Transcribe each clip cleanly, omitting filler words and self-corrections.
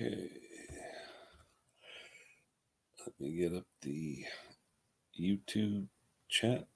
Okay. Let me get up the YouTube chat.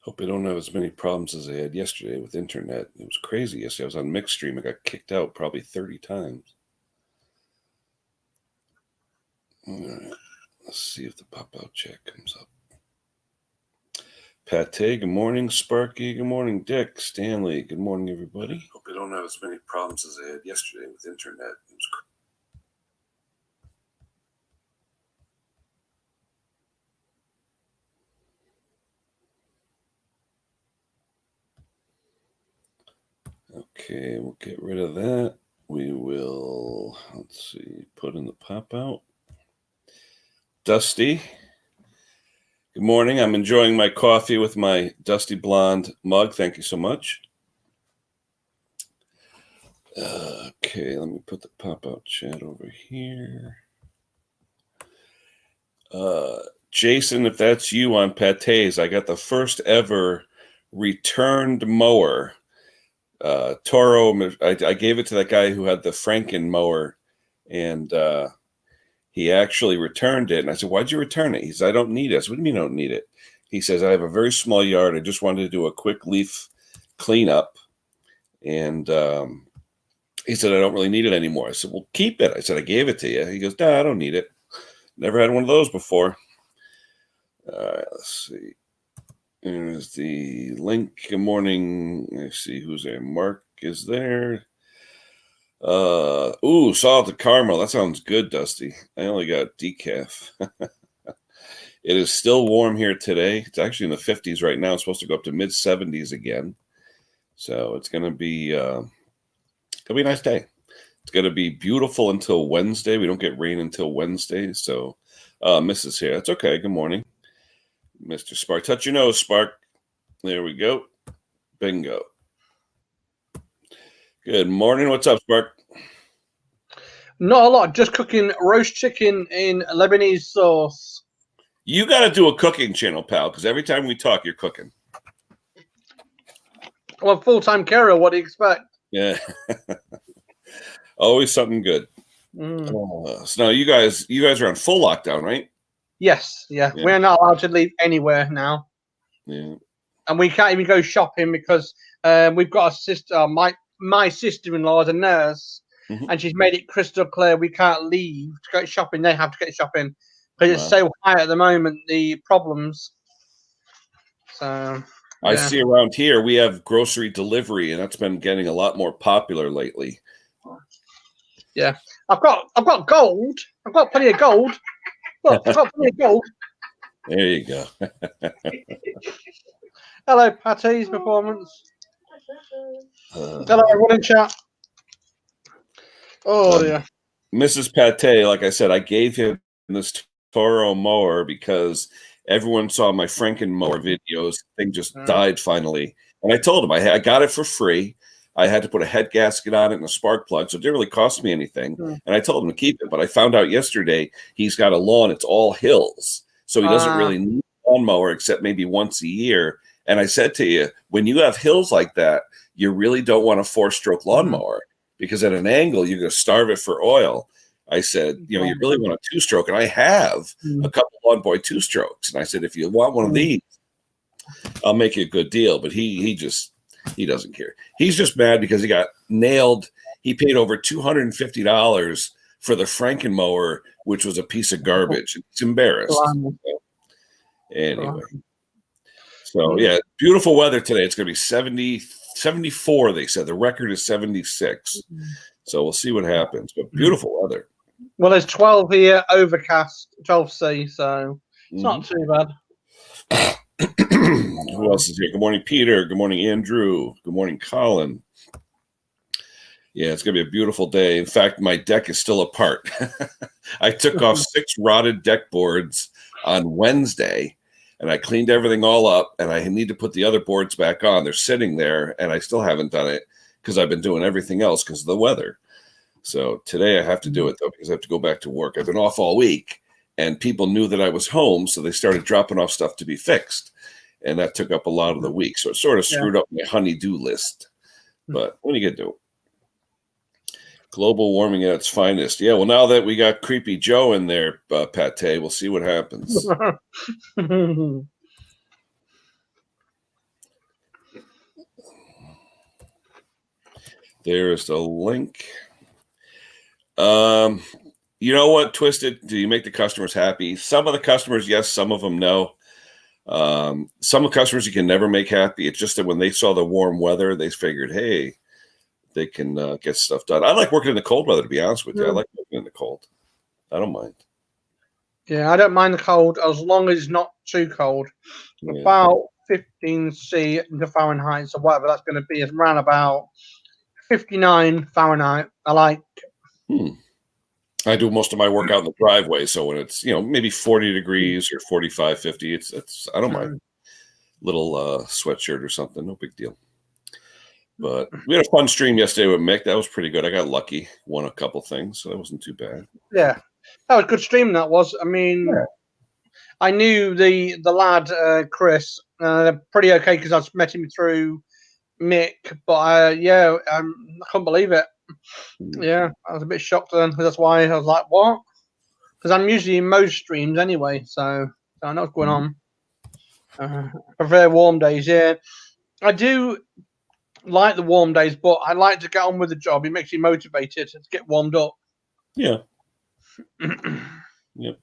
Hope I don't have as many problems as I had yesterday with internet. It was crazy yesterday. I was on mixed stream. I got kicked out probably 30 times. All right. Let's see if the pop-out chat comes up. Pate, good morning. Sparky, good morning. Dick, Stanley, good morning, everybody. Hope I don't have as many problems as I had yesterday with internet. It was crazy. Okay, we'll get rid of that. We will, let's see, put in the pop out. Dusty, good morning. I'm enjoying my coffee with my Dusty Blonde mug. Thank you so much. Okay, let me put the pop out chat over here. Jason, if that's you on Pate's, I got the first ever returned mower. Toro, I gave it to that guy who had the Franken mower, and he actually returned it. And I said, why'd you return it? He said, I don't need it. I said, what do you mean I don't need it? He says, I have a very small yard. I just wanted to do a quick leaf cleanup. And he said, I don't really need it anymore. I said, well, keep it. I said, I gave it to you. He goes, no, I don't need it. Never had one of those before. All right, let's see. There's the link. Good morning. Let's see who's there. Mark is there. Salted caramel. That sounds good, Dusty. I only got decaf. It is still warm here today. It's actually in the 50s right now. It's supposed to go up to mid 70s again. So it's gonna be a nice day. It's gonna be beautiful until Wednesday. We don't get rain until Wednesday. So Mrs. here. That's okay. Good morning. Mr. Spark. Touch your nose, Spark. There we go. Bingo. Good morning. What's up, Spark? Not a lot. Just cooking roast chicken in Lebanese sauce. You got to do a cooking channel, pal, because every time we talk, you're cooking. Well, full-time carer, what do you expect? Yeah. Always something good. So now you guys are on full lockdown, right? Yes, yeah. We're not allowed to leave anywhere now. Yeah. And we can't even go shopping because we've got a sister, my sister-in-law is a nurse, and she's made it crystal clear we can't leave to go shopping. They have to go shopping because it's so high at the moment, the problems. So I see around here we have grocery delivery, and that's been getting a lot more popular lately. Yeah. I've got gold. I've got plenty of gold. Look, I've got plenty of gold. There you go. Hello, Patty's Performance. Hello, everyone in chat. Oh, dear. Mrs. Pate, like I said, I gave him this Toro mower because everyone saw my Franken mower videos. The thing just died finally. And I told him I got it for free. I had to put a head gasket on it and a spark plug, so it didn't really cost me anything. And I told him to keep it, but I found out yesterday he's got a lawn. It's all hills, so he doesn't really need a lawnmower except maybe once a year. And I said to you, when you have hills like that, you really don't want a 4-stroke lawnmower because at an angle, you're going to starve it for oil. I said, you really want a 2-stroke. And I have a couple Lawn Boy 2-strokes. And I said, if you want one of these, I'll make you a good deal. But he doesn't care. He's just mad because he got nailed. He paid over $250 for the Franken mower, which was a piece of garbage. He's embarrassed. So, anyway. So, yeah, beautiful weather today. It's going to be 74, they said. The record is 76. So we'll see what happens. But beautiful weather. Well, there's 12 here, overcast, 12C, so it's not too bad. Who else is here? Good morning, Peter. Good morning, Andrew. Good morning, Colin. Yeah, it's going to be a beautiful day. In fact, my deck is still apart. I took off 6 rotted deck boards on Wednesday, and I cleaned everything all up, and I need to put the other boards back on. They're sitting there, and I still haven't done it because I've been doing everything else because of the weather. So today I have to do it, though, because I have to go back to work. I've been off all week, and people knew that I was home, so they started dropping off stuff to be fixed, and that took up a lot of the week. So it sort of screwed up my honey-do list. But what are you going to do? Global warming at its finest. Yeah, well, now that we got Creepy Joe in there, Pate, we'll see what happens. There's the link. You know what, Twisted? Do you make the customers happy? Some of the customers, yes. Some of them, no. Some of the customers you can never make happy. It's just that when they saw the warm weather, they figured, hey, they can get stuff done. I like working in the cold weather, to be honest with you. I like working in the cold. I don't mind. Yeah, I don't mind the cold as long as it's not too cold. Yeah. About 15 C into Fahrenheit, so whatever that's going to be, is around about 59 Fahrenheit. I like. I do most of my work out in the driveway, so when it's maybe 40 degrees or 45, 50, it's I don't mind. Little sweatshirt or something, no big deal. But we had a fun stream yesterday with Mick. That was pretty good. I got lucky, won a couple things, so that wasn't too bad. Yeah, that was a good stream. That was. I mean, I knew the lad Chris pretty okay because I met him through Mick. But I couldn't believe it. Yeah, I was a bit shocked then. That's why I was like, "What?" Because I'm usually in most streams anyway, so I know what's going on. I prefer warm days. Yeah, I do like the warm days, but I like to get on with the job. It makes you motivated to get warmed up. Yeah. Yep.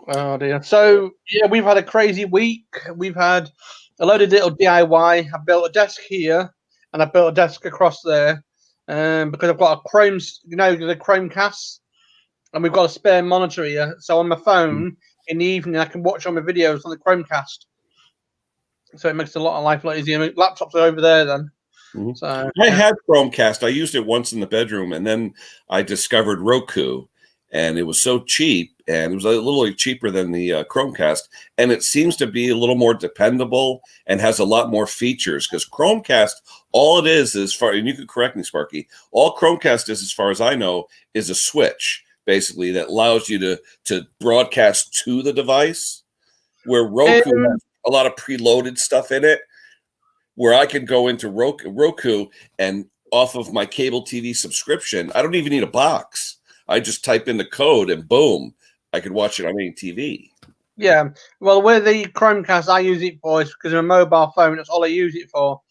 Oh dear. So yeah, we've had a crazy week. We've had a load of little DIY. I built a desk here, and I built a desk across there, because I've got a Chrome, the Chromecast, and we've got a spare monitor here. So on my phone in the evening, I can watch all my videos on the Chromecast. So it makes a lot of life a lot easier. Laptops are over there then. So I had Chromecast. I used it once in the bedroom, and then I discovered Roku, and it was so cheap, and it was a little cheaper than the Chromecast, and it seems to be a little more dependable and has a lot more features. Because Chromecast, all it is and you can correct me, Sparky, all Chromecast is, as far as I know, is a switch basically that allows you to broadcast to the device, where Roku has a lot of preloaded stuff in it, where I can go into Roku and off of my cable TV subscription, I don't even need a box. I just type in the code and boom, I could watch it on any TV. Yeah. Well, with the Chromecast, I use it for because of a mobile phone. That's all I use it for.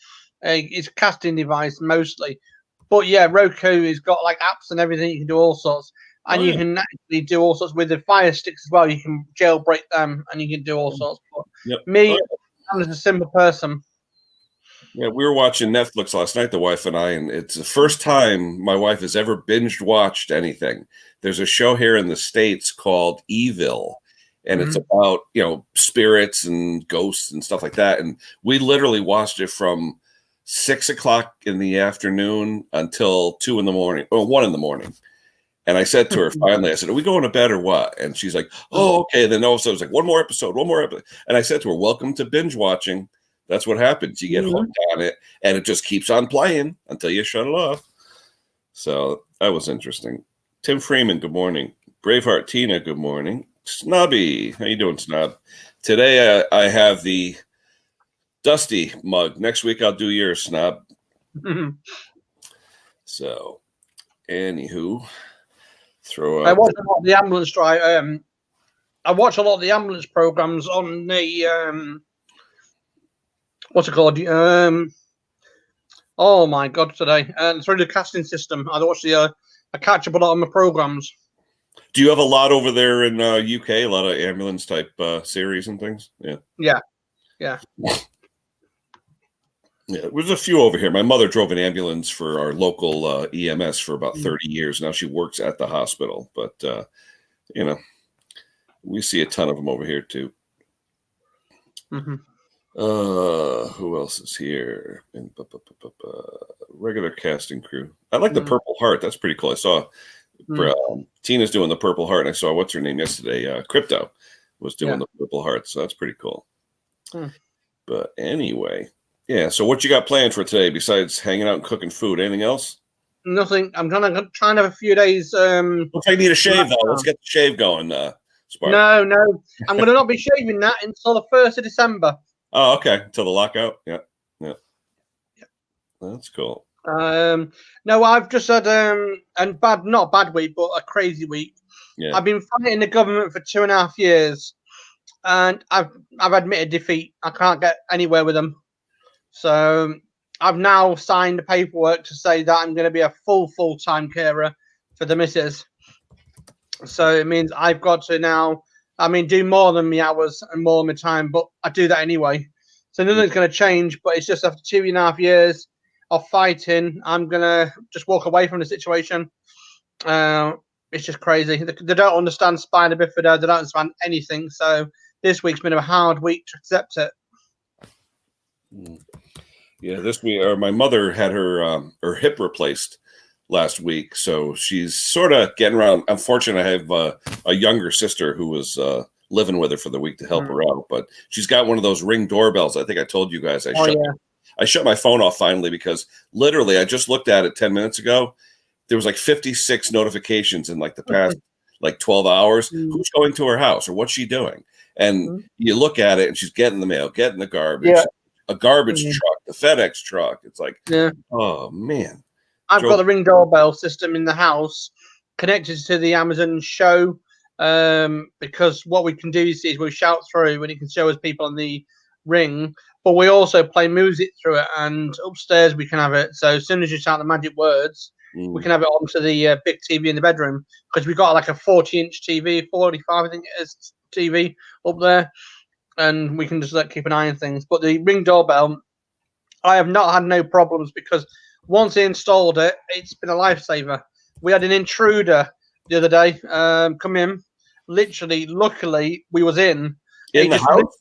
It's a casting device mostly. But yeah, Roku has got like apps and everything. You can do all sorts. And you can actually do all sorts with the Fire Sticks as well. You can jailbreak them and you can do all sorts. But I'm just a simple person. Yeah, we were watching Netflix last night, the wife and I, and it's the first time my wife has ever binge watched anything. There's a show here in the States called Evil, and it's about, spirits and ghosts and stuff like that. And we literally watched it from 6 o'clock in the afternoon until 2 in the morning, or 1 in the morning. And I said to her, finally, I said, are we going to bed or what? And she's like, oh, okay. Then all of a sudden it was like, one more episode. And I said to her, welcome to binge watching. That's what happens. You get hooked on it, and it just keeps on playing until you shut it off. So that was interesting. Tim Freeman, good morning. Braveheart Tina, good morning. Snobby, how you doing, Snob? Today I have the Dusty mug. Next week I'll do yours, Snob. So, anywho, I watch a lot of the ambulance drive. I watch a lot of the ambulance programs on the what's it called? Oh my God, today and through the casting system, I watch I catch up a lot of my programs. Do you have a lot over there in UK? A lot of ambulance type series and things? Yeah. Yeah, there's a few over here. My mother drove an ambulance for our local EMS for about 30 years. Now she works at the hospital, but we see a ton of them over here too. Mm-hmm. Who else is here? Regular casting crew. I like the Purple Heart. That's pretty cool. I saw Tina's doing the Purple Heart, and I saw what's her name yesterday. Crypto was doing the Purple Heart, so that's pretty cool. But anyway, yeah. So what you got planned for today besides hanging out and cooking food? Anything else? Nothing. I'm trying to have a few days. Looks like you need a shave though. Let's get the shave going. Spark. No. I'm going to not be shaving that until the 1st of December. Oh, okay. Until the lockout. Yeah. That's cool. No, I've just had not a bad week, but a crazy week. Yeah. I've been fighting the government for 2.5 years, and I've admitted defeat. I can't get anywhere with them. So I've now signed the paperwork to say that I'm going to be a full-time carer for the missus. So it means I've got to now, do more than my hours and more than my time, but I do that anyway. So nothing's going to change, but it's just after 2.5 years of fighting, I'm going to just walk away from the situation. It's just crazy. They don't understand spina bifida. They don't understand anything. So this week's been a hard week to accept it. Yeah, this week, my mother had her hip replaced last week, so she's sort of getting around. Unfortunately, I have a younger sister who was living with her for the week to help her out, but she's got one of those Ring doorbells. I think I told you guys I shut my phone off finally because literally I just looked at it 10 minutes ago. There was like 56 notifications in like the past like 12 hours. Who's going to her house or what's she doing? And you look at it and she's getting the mail, getting the garbage, a garbage truck, the FedEx truck. It's like, oh man. I've got the Ring doorbell system in the house connected to the Amazon show because what we can do is we shout through and it can show us people on the Ring, but we also play music through it, and upstairs we can have it. So as soon as you shout the magic words, we can have it onto the big TV in the bedroom because we've got like a 40-inch TV, 45 I think it is TV up there, and we can just keep an eye on things. But the Ring doorbell, I have not had no problems because once I installed it, it's been a lifesaver. We had an intruder the other day come in. Literally, luckily, we was in the house.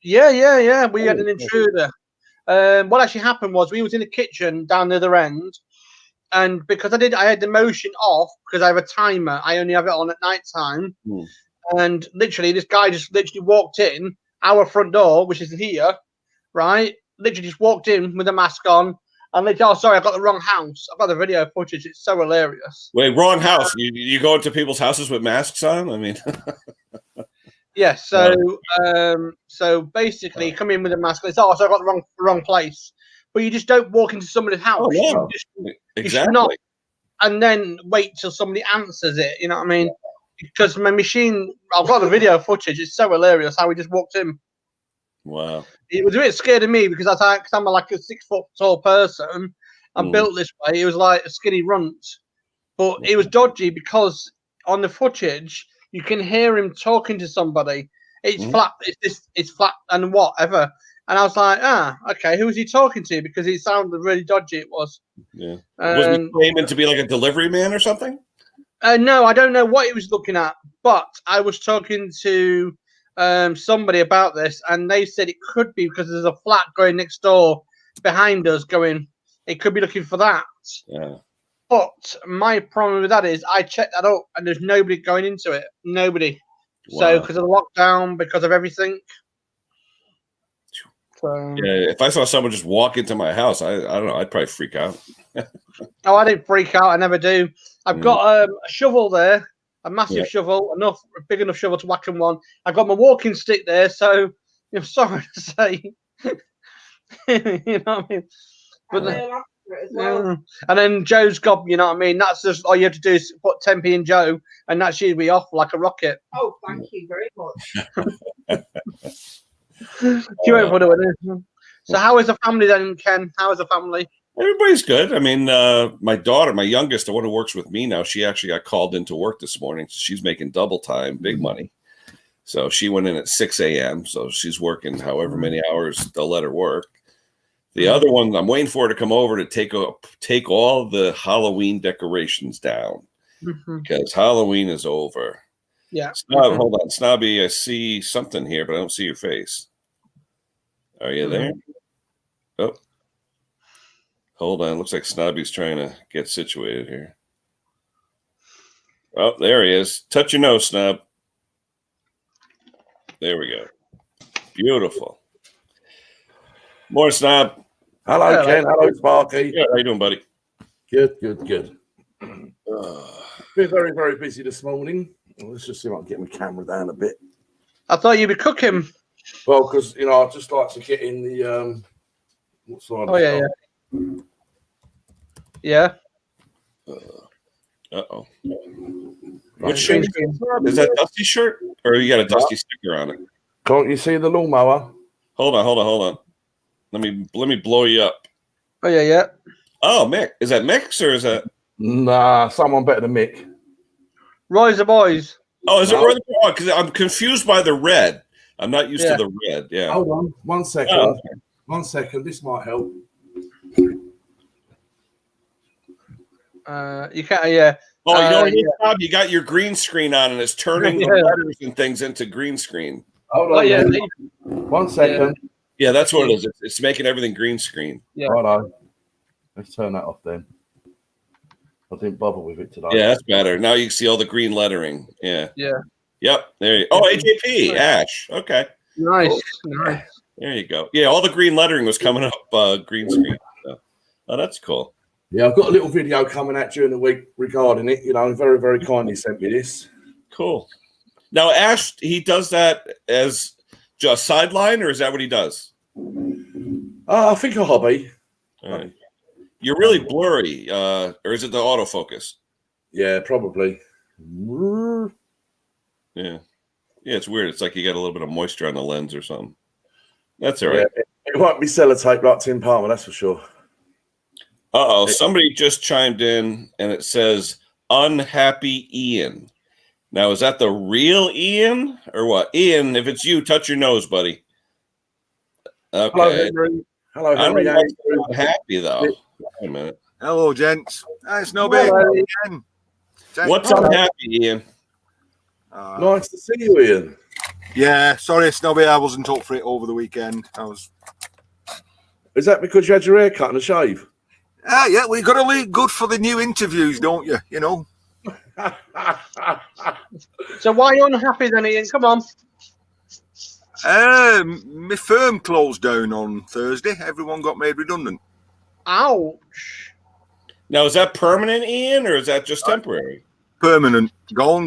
Yeah. We had an intruder. What actually happened was we was in the kitchen down the other end, and because I had the motion off because I have a timer. I only have it on at night time, and literally, this guy just literally walked in our front door, which is here, right? Literally just walked in with a mask on. And they oh, sorry, I got the wrong house. I've got the video footage. It's so hilarious. Wait, wrong house? You go into people's houses with masks on? I mean, yeah. So basically, come in with a mask. It's so I got the wrong place. But you just don't walk into somebody's house. Oh, yeah. You should not, and then wait till somebody answers it. You know what I mean? Because my machine, I've got the video footage. It's so hilarious how we just walked in. Wow. It was a bit scared of me because I'm like a 6 foot tall person. I'm built this way. It was like a skinny runt. But it was dodgy because on the footage, you can hear him talking to somebody. It's flat. It's flat and whatever. And I was like, okay, who was he talking to? Because it sounded really dodgy. It was. Yeah. Was he claiming to be like a delivery man or something? No, I don't know what he was looking at. But I was talking to somebody about this, and they said it could be because there's a flat going next door behind us going, it could be looking for that. Yeah. But my problem with that is I checked that up and there's nobody going into it. Nobody. Wow. So because of the lockdown, because of everything. So, yeah, if I saw someone just walk into my house, I don't know, I'd probably freak out. Oh, I didn't freak out. I never do. I've got a shovel there. A massive shovel, a big enough shovel to whack him one. I got my walking stick there, so I'm sorry to say, you know what I mean. But and then Joe's got, you know what I mean. That's just all you have to do is put 10p in Joe, and that should be off like a rocket. Oh, thank you very much. You won't put it in. So, how is the family then, Ken? How is the family? Everybody's good. I mean, my daughter, my youngest, the one who works with me now, she actually got called into work this morning. So she's making double time, big money. So she went in at 6 a.m. So she's working however many hours they'll let her work. The other one, I'm waiting for her to come over to take all the Halloween decorations down because Halloween is over. Yeah. Hold on, Snobby. I see something here, but I don't see your face. Are you there? Oh. Hold on. Looks like Snobby's trying to get situated here. Oh, there he is. Touch your nose, Snob. There we go. Beautiful. More Snob. Hello, Ken. Hello, Sparky. Yeah, how you doing, buddy? Good. Been very, very busy this morning. Well, let's just see if I can get my camera down a bit. I thought you'd be cooking. Well, because, I just like to get in the... what side? Oh, yeah. Yeah. Uh-oh. What shirt is that? Dusty shirt? Or you got a Dusty sticker on it? Can't you see the lawnmower? Hold on. Let me blow you up. Oh, yeah. Oh, Mick. Is that Mick's or is that... Nah, someone better than Mick. Roy's the boys. Oh, is it Roy the Boy? Because I'm confused by the red. I'm not used to the red. Yeah. Hold on. 1 second. Oh, okay. 1 second. This might help. You can't, yeah. Oh, Bob, you got your green screen on and it's turning the letters and things into green screen. Hold on. 1 second. Yeah, that's what it is. It's making everything green screen. Yeah. Hold on. Let's turn that off then. I didn't bother with it today. Yeah, that's better. Now you can see all the green lettering. Yeah. Yeah. Yep. There you go. Oh, AJP, Ash. Okay. Nice. There you go. Yeah, all the green lettering was coming up green screen. So. Oh, that's cool. Yeah, I've got a little video coming out during the week regarding it. Very, very kindly sent me this. Cool. Now, Ash, he does that as just sideline, or is that what he does? I think a hobby. All right. You're really blurry, or is it the autofocus? Yeah, probably. Yeah, it's weird. It's like you got a little bit of moisture on the lens or something. That's all right. Yeah, it won't be sellotape like Tim Palmer, that's for sure. Uh-oh, somebody just chimed in, and it says, Unhappy Ian. Now, is that the real Ian, or what? Ian, if it's you, touch your nose, buddy. Okay. Hello, Henry. Hello, Henry. I'm happy, though. Wait a minute. Hello, gents. Hi, Snobby. Again. What's unhappy, Ian? Nice to see you, Ian. Yeah, sorry, Snobby, I wasn't up for it over the weekend. Is that because you had your hair cut and a shave? Yeah, well, you got to look good for the new interviews, don't you? So why are you unhappy then, Ian? Come on. My firm closed down on Thursday. Everyone got made redundant. Ouch. Now, is that permanent, Ian, or is that just temporary? Permanent. Gone.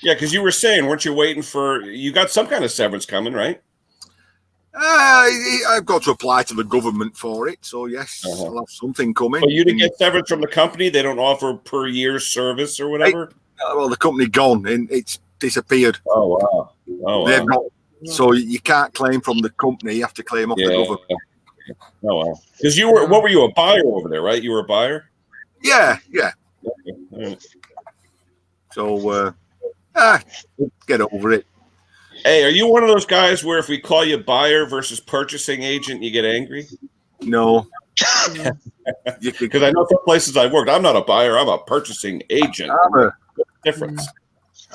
Yeah, because you were saying, weren't you waiting for... You got some kind of severance coming, right? I've got to apply to the government for it, so yes, I'll have something coming. But you didn't get severance from the company? They don't offer per year service or whatever? Well, the company gone, and it's disappeared. Oh, wow. They've got, so you can't claim from the company, you have to claim off the government. Oh, wow. Because you were, what were you, a buyer over there, right? You were a buyer? Yeah. Okay. All right. So, get over it. Hey, are you one of those guys where if we call you buyer versus purchasing agent, you get angry? No. Because I know some places I've worked, I'm not a buyer, I'm a purchasing agent. Difference.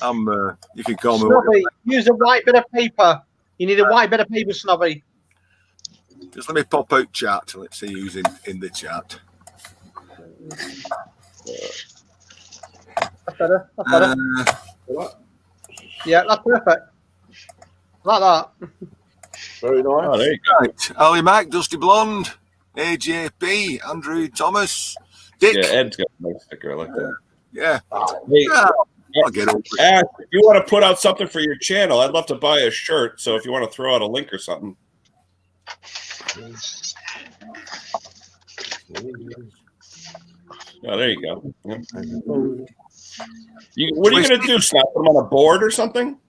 You can call me. Snobby, use a white bit of paper. You need a white bit of paper, Snobby. Just let me pop out chat. Let's see who's in the chat. That's better. Yeah, that's perfect. Like that. Very nice. Oh, there you go. Right. Ali Mack, Dusty Blonde, AJP, Andrew Thomas, Dick. Yeah, Ed's got a nice sticker. I like that. Yeah. Hey, I'll get over it. Ash, if you want to put out something for your channel, I'd love to buy a shirt. So if you want to throw out a link or something. Oh, there you go. Yep. What are you going to do? Snap them on a board or something?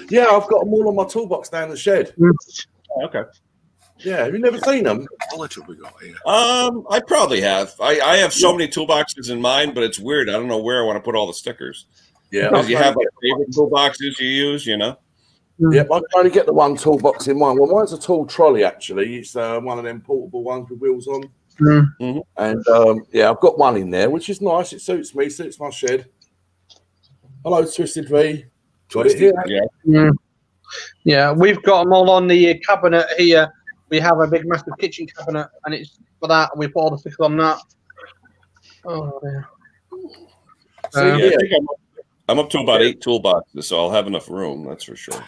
Yeah, I've got them all on my toolbox down the shed. Oh, okay. Yeah, have you never seen them? How much have we got here? I probably have. I have so many toolboxes in mine, but it's weird. I don't know where I want to put all the stickers. Yeah, because you have like favorite toolboxes you use, you know. Yep, I can only get the one toolbox in mine. Well, mine's a tool trolley actually. It's one of them portable ones with wheels on. Mm-hmm. And yeah, I've got one in there, which is nice. It suits me, suits my shed. Hello, Twisted V. Got it here. Yeah. Yeah, we've got them all on the cabinet here. We have a big, massive kitchen cabinet, and it's for that. We put all the stickers on that. Oh, dear. So yeah, I think I'm up to about 8 toolboxes, so I'll have enough room. That's for sure.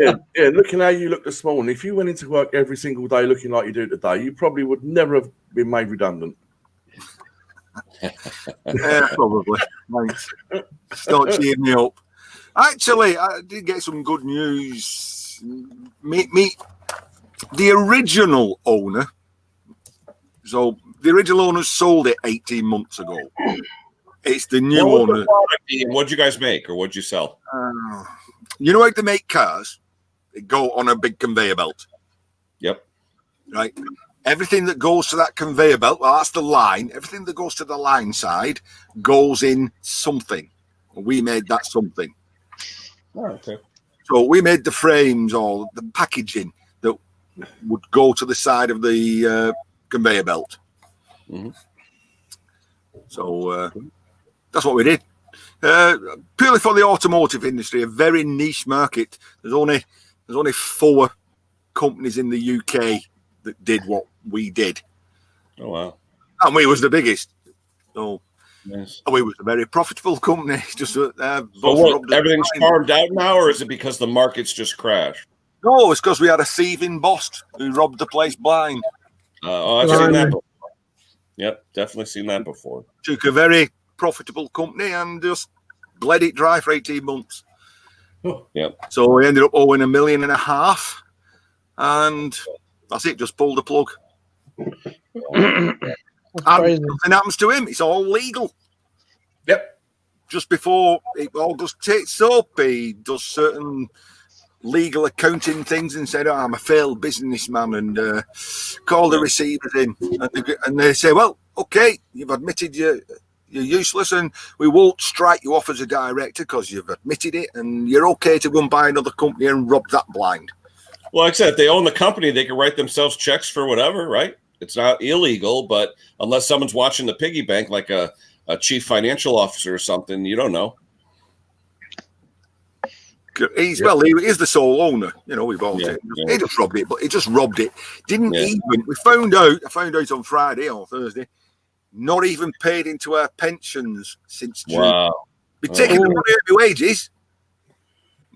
Yeah. Looking how you look this morning, if you went into work every single day looking like you do today, you probably would never have been made redundant. Yeah, probably. Thanks. Start cheering me up. Actually, I did get some good news. The original owner. So the original owner sold it 18 months ago. It's the new owner. What'd you guys make, or what'd you sell? You know how they make cars? They go on a big conveyor belt. Yep. Right. Everything that goes to that conveyor belt, well, that's the line. Everything that goes to the line side goes in something. We made that something. Oh, okay. So we made the frames or the packaging that would go to the side of the conveyor belt. Mm-hmm. So that's what we did. Purely for the automotive industry, a very niche market. There's only 4 companies in the UK that did what we did. Oh wow! And we was the biggest. So nice. We was a very profitable company. Just so what, everything's farmed out now, or is it because the market's just crashed? No, it's because we had a thieving boss who robbed the place blind. I've seen that before. Yep, definitely seen that before. Took a very profitable company and just bled it dry for 18 months. Yep. So we ended up owing $1.5 million, and that's it. Just pulled the plug. And nothing happens to him. It's all legal. Yep. Just before it all just takes up, he does certain legal accounting things and said, I'm a failed businessman, and call the receivers in. And they say, well, okay, you've admitted you're useless and we won't strike you off as a director because you've admitted it, and you're okay to go and buy another company and rob that blind. Well, like I said, if they own the company, they can write themselves checks for whatever, right? It's not illegal, but unless someone's watching the piggy bank like a chief financial officer or something, you don't know. He is the sole owner. You know, we bought it. He just robbed it, but he just robbed it. Didn't even. I found out on Friday or Thursday. Not even paid into our pensions since June. Wow. We're taking the money out of wages.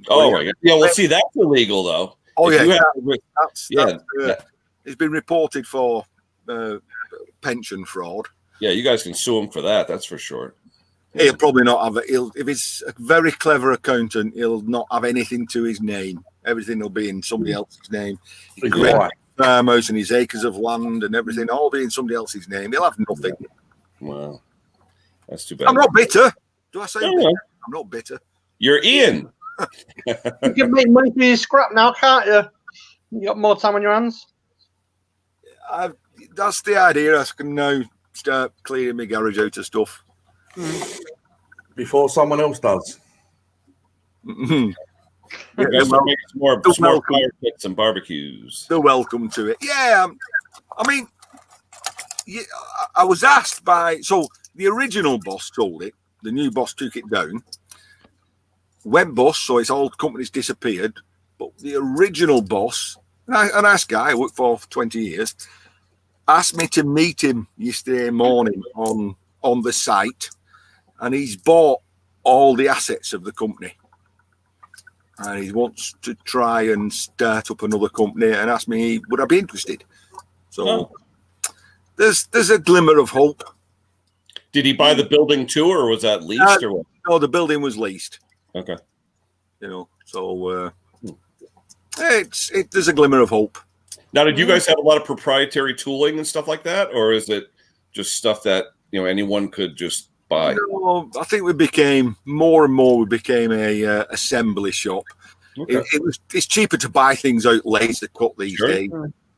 Oh my God! Yeah, well, see, that's illegal though. Oh It's been reported for pension fraud. Yeah, you guys can sue him for that. That's for sure. He'll probably not have it. If he's a very clever accountant, he'll not have anything to his name. Everything will be in somebody else's name. His farmhouse and his acres of land and everything all be in somebody else's name. He'll have nothing. Wow, that's too bad. I'm not bitter. Do I say bitter? I'm not bitter. You're Ian. You can make money for your scrap now, can't you? You got more time on your hands. That's the idea. I can now start clearing my garage out of stuff before someone else does. More fire pits and barbecues. They're welcome to it. Yeah, I mean, I was asked so the original boss sold it. The new boss took it down. Went bust, so its old company's disappeared. But the original boss, a nice guy I worked for 20 years, asked me to meet him yesterday morning on the site, and he's bought all the assets of the company. And he wants to try and start up another company and asked me, would I be interested? So there's a glimmer of hope. Did he buy the building too, or was that leased? Or what? No, the building was leased. Okay. You know, so there's a glimmer of hope. Now, did you guys have a lot of proprietary tooling and stuff like that, or is it just stuff that anyone could just buy? No, I think we became more and more. We became a assembly shop. Okay. It's cheaper to buy things out laser cut these days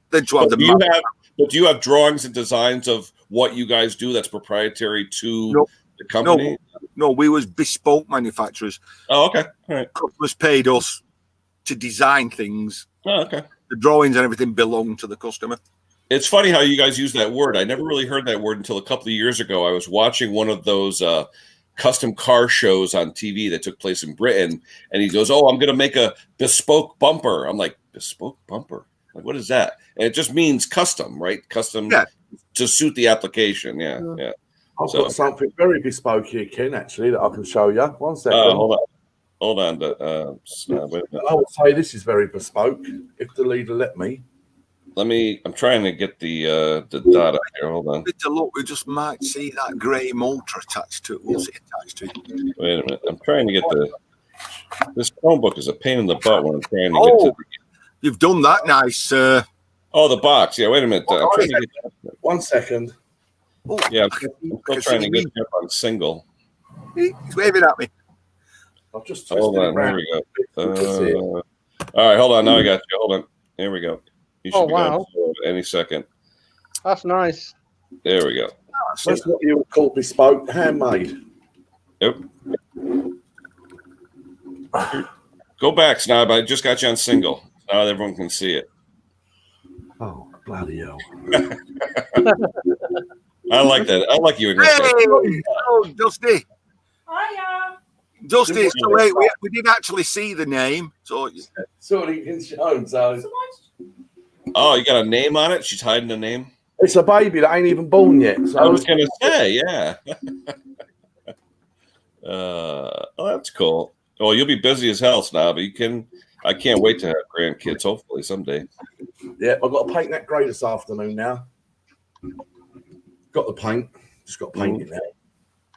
than to have the. But do you have drawings and designs of what you guys do that's proprietary to the company? No, we was bespoke manufacturers. Oh, okay. All right. Customers paid us to design things. Oh, okay. The drawings and everything belonged to the customer. It's funny how you guys use that word. I never really heard that word until a couple of years ago. I was watching one of those custom car shows on TV that took place in Britain, and he goes, "Oh, I'm going to make a bespoke bumper." I'm like, "Bespoke bumper? Like, what is that?" And it just means custom, right? Custom to suit the application. Yeah. I've got something very bespoke here, Ken, actually, that I can show you. 1 second. Hold on. Wait a minute. I would say this is very bespoke, if the leader let me. I'm trying to get the data here. Hold on. To look, we just might see that grey motor attached to it. What's it attached to? Wait a minute. I'm trying to get this Chromebook is a pain in the butt when I'm trying to get to you've done that nice. the box. Yeah, wait a minute. I'm trying to get 1 second. Oh, yeah, I'm still trying to get you up on single. He's waving at me. I've just Hold on. Here we go. All right, hold on. Now I got you. Hold on. Here we go. You should be going any second. That's nice. There we go. That's what you would call bespoke, handmade. Yep. Go back, Snob. I just got you on single. Now everyone can see it. Oh, bloody hell. I like that. I like you in this. Hey! Oh, Dusty. Hiya. Dusty, so wait, we did actually see the name. So Sorry, it's shown, so. Oh, you got a name on it? She's hiding a name? It's a baby that ain't even born yet. So I was going to say, yeah. Oh, that's cool. Well, you'll be busy as hell, Snob. I can't wait to have grandkids, hopefully, someday. Yeah, I've got to paint that grey this afternoon now. Got the paint. Just got to paint it now.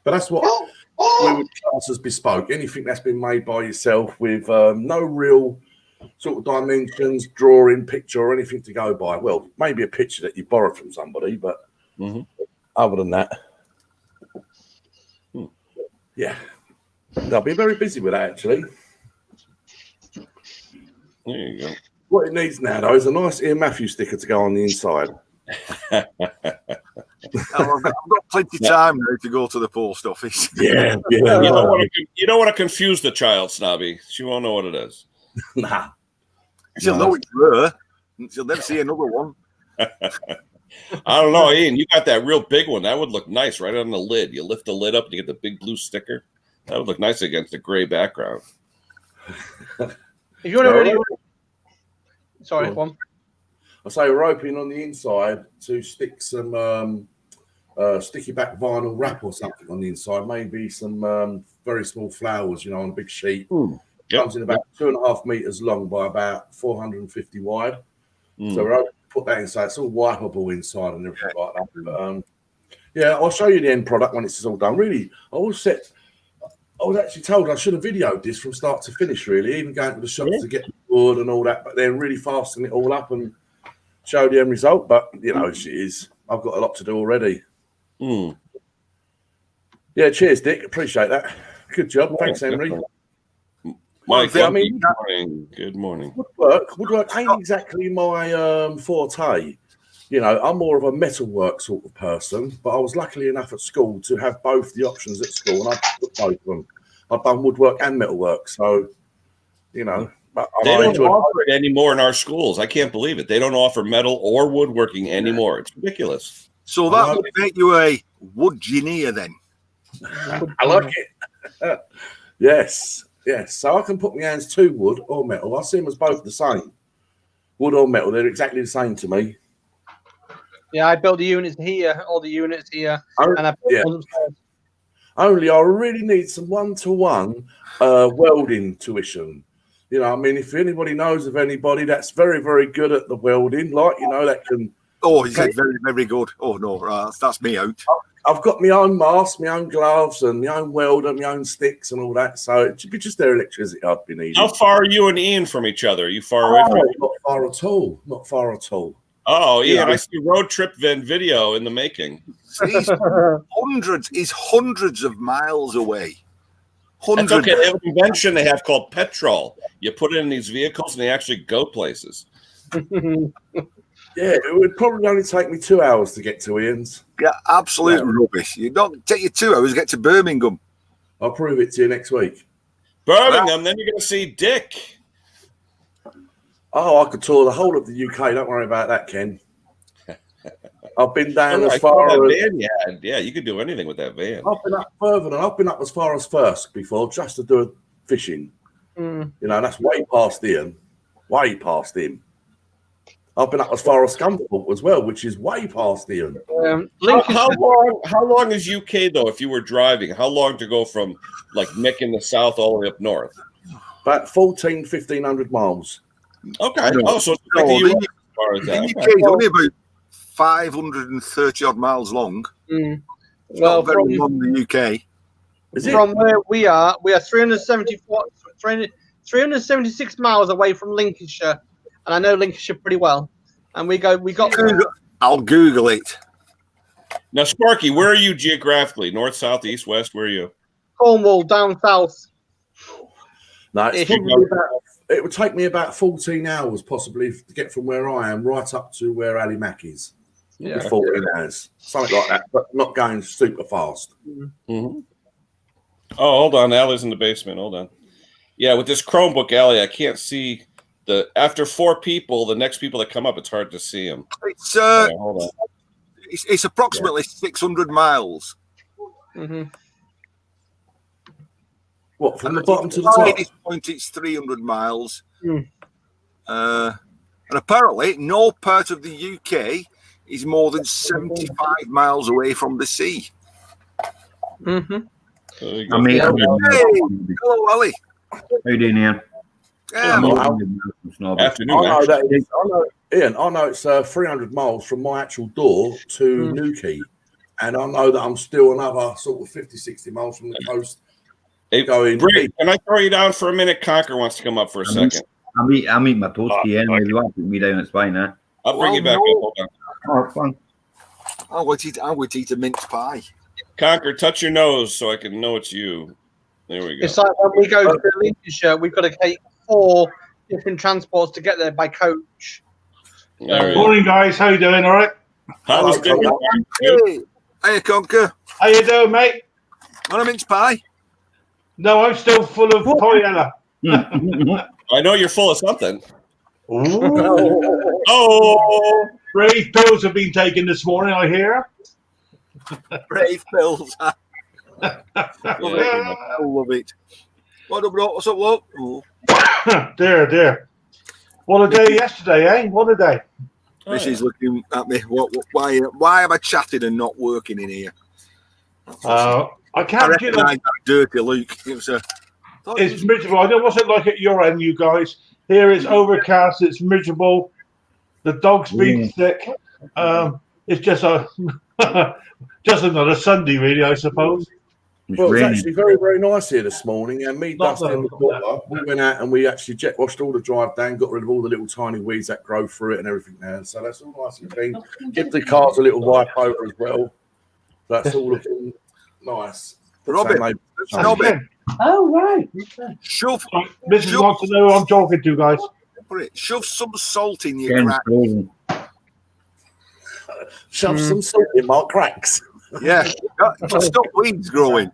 But that's what we would class as bespoke. Anything that's been made by yourself with no real sort of dimensions, drawing, picture, or anything to go by. Well, maybe a picture that you borrowed from somebody, but other than that, yeah. They'll be very busy with that, actually. There you go. What it needs now, though, is a nice Ian Matthews sticker to go on the inside. I've got plenty of time now to go to the post office. Yeah. You don't want to confuse the child, Snobby. She won't know what it is. Nah. She'll know it's her. She'll never see another one. I don't know, Ian. You got that real big one. That would look nice right on the lid. You lift the lid up and you get the big blue sticker. That would look nice against a gray background. If you want to really, sorry, one. I say roping on the inside to stick some sticky back vinyl wrap or something on the inside. Maybe some very small flowers, on a big sheet. Comes in about 2.5 meters long by about 450 wide. So we're able to put that inside. It's all wipeable inside and everything like that. But, yeah, I'll show you the end product when it's all done. Really, I was actually told I should have videoed this from start to finish, really, even going to the shops to get the wood and all that, but then really fastening it all up and show the end result. But, it is. I've got a lot to do already. Yeah, cheers, Dick. Appreciate that. Good job. Thanks, Henry. Mike, good morning. Woodwork ain't exactly my forte. I'm more of a metalwork sort of person, but I was lucky enough at school to have both the options at school, and I took both of them. I've done woodwork and metalwork, so they don't offer it anymore in our schools. I can't believe it. They don't offer metal or woodworking anymore. It's ridiculous. So that would make you a wood engineer then. I like it. Yes. So I can put my hands to wood or metal. I see them as both the same. Wood or metal, they're exactly the same to me. Yeah, I built the units here, all the units here, and I built them upstairs. Only I really need some one-to-one welding tuition. If anybody knows of anybody that's very, very good at the welding, that can. Oh, he said very, very good. Oh no, that's me out. I've got my own mask, my own gloves, and my own welder, my own sticks, and all that. So it should be just their electricity I'd be needing. How far are you and Ian from each other? Are you far away from each other? Not far at all. Not far at all. Oh, Ian, I see road trip video in the making. He's hundreds of miles away. That's okay. They have an invention they have called petrol. You put it in these vehicles and they actually go places. Yeah, it would probably only take me 2 hours to get to Ian's. Yeah, absolute rubbish. You don't take you 2 hours to get to Birmingham. I'll prove it to you next week. Birmingham, then you're going to see Dick. Oh, I could tour the whole of the UK. Don't worry about that, Ken. I've been down Oh, as I saw far that as van you had. Yeah, you could do anything with that van. I've been up as far as Firsk before, just to do fishing. Mm. You know, that's way past Ian. Way past him. I've been up as far as Scunthorpe as well, which is way past Ian. How long is UK though? If you were driving, how long to go from like Mick in the south all the way up north? About 1,500 miles. Okay. No. Oh, so it's like No, the US as far as The that. UK Okay. is only about 530 odd miles long. Mm. It's Well, not very long in the UK. From where we are 376 miles away from Lincolnshire, and I know Lincolnshire pretty well. And we got. I'll Google it. Now, Sparky, where are you geographically? North, south, east, west? Where are you? Cornwall, down south. No, it's If probably it would take me about 14 hours possibly to get from where I am right up to where Ali Mack is. Yeah. 14 hours, something like that, but not going super fast. Mm-hmm. Oh, hold on. Allie's in the basement. Hold on. Yeah, with this Chromebook, Allie, I can't see after 4 people, the next people that come up, it's hard to see them. It's Hold on. it's approximately 600 miles. Mm-hmm. What, from the bottom to the top? At this point, it's 300 miles. Mm. And apparently, no part of the UK is more than 75 miles away from the sea. Mm-hmm. Hey, hello, Ali. How you doing, Ian? Yeah, afternoon. Ian, I know it's 300 miles from my actual door to Newquay, and I know that I'm still another sort of 50, 60 miles from the coast. Hey, Briggs, can I throw you down for a minute? Conker wants to come up for a second. I'm eating my toasty anyway. You want to put me down, it's fine, eh? I'll bring you back up. Hold on. Oh, fine. I would eat a mince pie. Conker, touch your nose so I can know it's you. There we go. It's like when we go to Lincolnshire, we've got to take 4 different transports to get there by coach. Morning, guys. How you doing? All right? How's it? Hey, Conker. How you doing, mate? Want a mince pie? No, I'm still full of paella. I know you're full of something. Ooh. Oh, Brave pills have been taken this morning, I hear. Brave pills. I yeah. love it. What up, bro? What's up, love? Dear. What a day yesterday, eh? What a day. This is looking at me. Why am I chatting and not working in here? I can't recognise that dirty look. It's miserable. I don't know what's it like at your end, you guys. Here it's overcast, it's miserable. The dog's been sick. It's just just another Sunday, really, I suppose. Well, it was actually very, very nice here this morning. And me, Dusty, and the daughter, we went out and we actually jet washed all the drive down, got rid of all the little tiny weeds that grow through it and everything there. So that's all nice and clean. Give the cars a little wipe over as well. That's all looking nice. Robin. Oh, right. Shove. Mrs. wants to know who I'm talking to, guys. Shove some salt in your crack. Shove some salt in my cracks. Yeah. Stop weeds growing.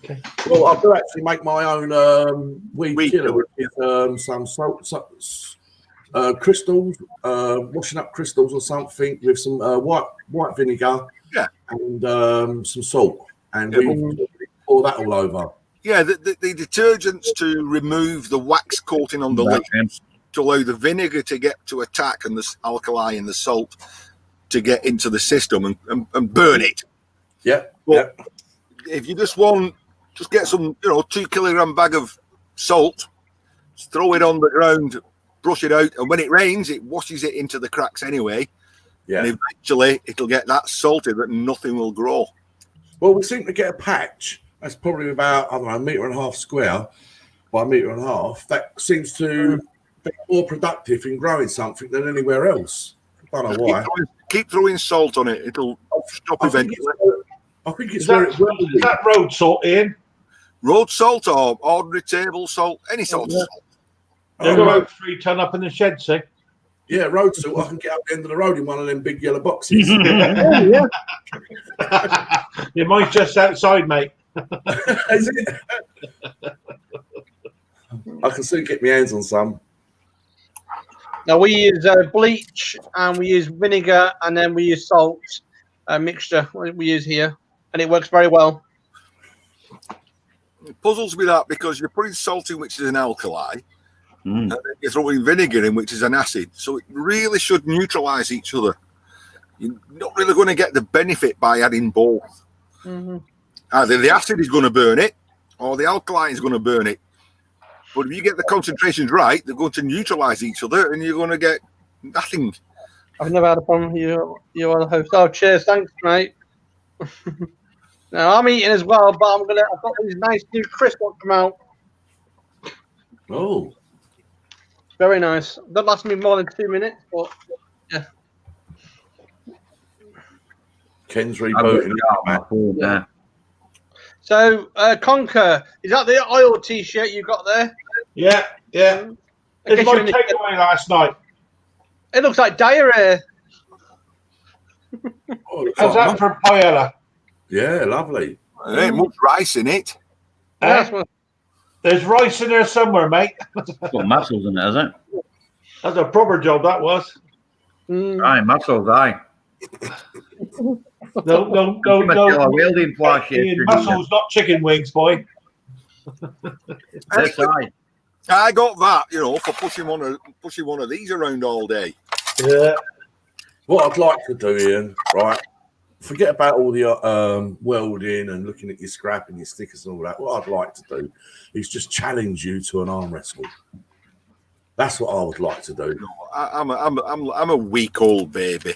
Okay. Well, I do actually make my own weed killer with some salt, crystals, washing up crystals or something with some white vinegar, and some salt, and we pour that all over. Yeah, the detergents to remove the wax coating on the lips to allow the vinegar to get to attack and the alkali and the salt to get into the system and burn it. Yeah. But if you just get some, 2 kilogram bag of salt, just throw it on the ground, brush it out, and when it rains, it washes it into the cracks anyway. Yeah. And eventually it'll get that salty that nothing will grow. Well, we seem to get a patch. That's probably about, I don't know, 1.5 meters square by 1.5 meters. That seems to be more productive in growing something than anywhere else. I don't know why. Keep throwing salt on it. It'll stop eventually. I think it's where it will be. Is that road salt, Ian? Road salt or ordinary table salt? Any salt. They've got about 3 ton up in the shed, see? Yeah, road salt. I can get up the end of the road in one of them big yellow boxes. Yeah. Mine's just outside, mate. Is it? I can soon get my hands on some. Now we use bleach and we use vinegar and then we use salt mixture we use here, and it works very well. It puzzles me that because you're putting salt in, which is an alkali, and then you're throwing vinegar in, which is an acid. So it really should neutralize each other. You're not really going to get the benefit by adding both. Either the acid is going to burn it, or the alkali is going to burn it. But if you get the concentrations right, they're going to neutralize each other, and you're going to get nothing. I've never had a problem. You are the host. Oh, cheers, thanks, mate. Now I'm eating as well, but I've got these nice new crisps that come out. Oh, Very nice. Don't last me more than 2 minutes, but yeah. Ken's rebooting. Yeah. So, Conker, is that the oil T-shirt you got there? Yeah. It's my takeaway last night. It looks like diarrhea. Oh, How's that for paella? Yeah, lovely. There ain't much rice in it. There's rice in there somewhere, mate. It's got mussels in it, isn't it? That's a proper job, that was. Aye, mussels, aye. No. Welding flash Mussels, not chicken wings, boy. That's aye. I got that, for pushing one of these around all day. Yeah. What I'd like to do, Ian, right? Forget about all the welding and looking at your scrap and your stickers and all that. What I'd like to do is just challenge you to an arm wrestle. That's what I would like to do. I'm a weak old baby.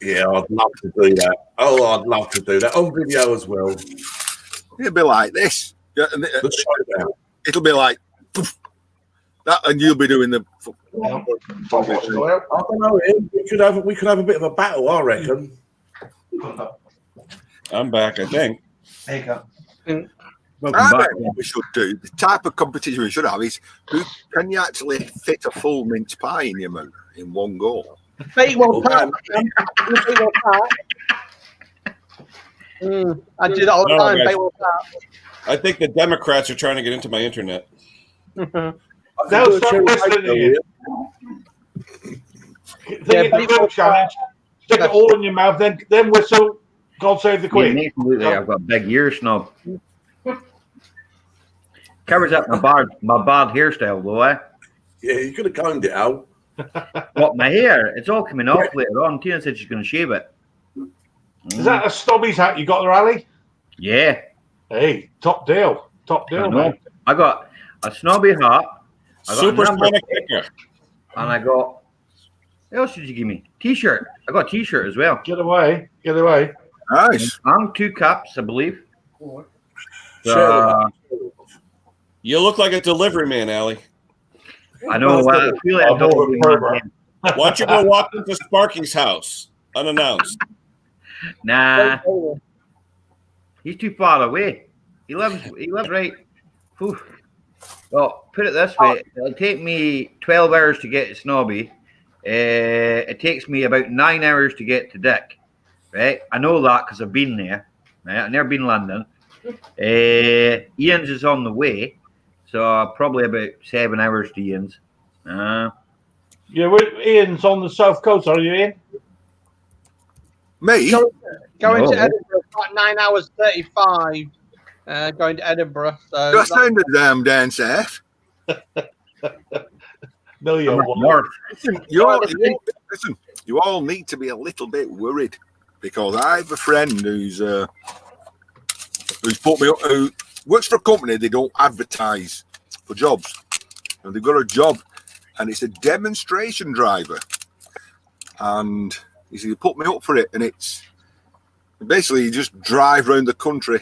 Yeah, I'd love to do that. Oh, I'd love to do that on video as well. It'll be like this. The showdown. It'll be like that, and you'll be doing the. I don't know. Ian. We could have a bit of a battle, I reckon. I'm back, I think. There you go. I reckon what we should do, the type of competition we should have is can you actually fit a full mince pie in your mouth in one go? Bakewell tart. I do that all the time. Bakewell tart. I think the Democrats are trying to get into my internet. Now stop listening to you. Challenge. Stick it all in your mouth, then whistle. God save the Queen. Yeah, absolutely. I've got a big ear snob. Covers up my bad hairstyle, though, eh? Yeah, you could have combed it out. What, my hair? It's all coming off later on. Tina said she's going to shave it. Is that a Snobby's hat you got there, Ali? Yeah. Hey, top deal. Top deal, mate. I got a Snobby hat. I got Supersonic kicker. And I got... What else did you give me? T-shirt. I got a T-shirt as well. Get away. Nice. And 2 caps, I believe. You look like a delivery man, Allie. I know. I feel like Why don't you go walk into Sparky's house unannounced? Nah. He's too far away. He lives right. Whew. Well, put it this way. It'll take me 12 hours to get to Snobby. It takes me about 9 hours to get to Dick. Right? I know that because I've been there. Right? I've never been in London. Ian's is on the way. So probably about 7 hours to Ian's. Yeah, Ian's on the south coast, are you, Ian? Me? Going to Edinburgh, about 9 hours 35. Going to Edinburgh. So Do I sound a damn Dan Seth? No, you're Listen, you all need to be a little bit worried because I have a friend who's put me up, who works for a company. They don't advertise for jobs, and they've got a job, and it's a demonstration driver. And he said, "You put me up for it," and it's basically you just drive around the country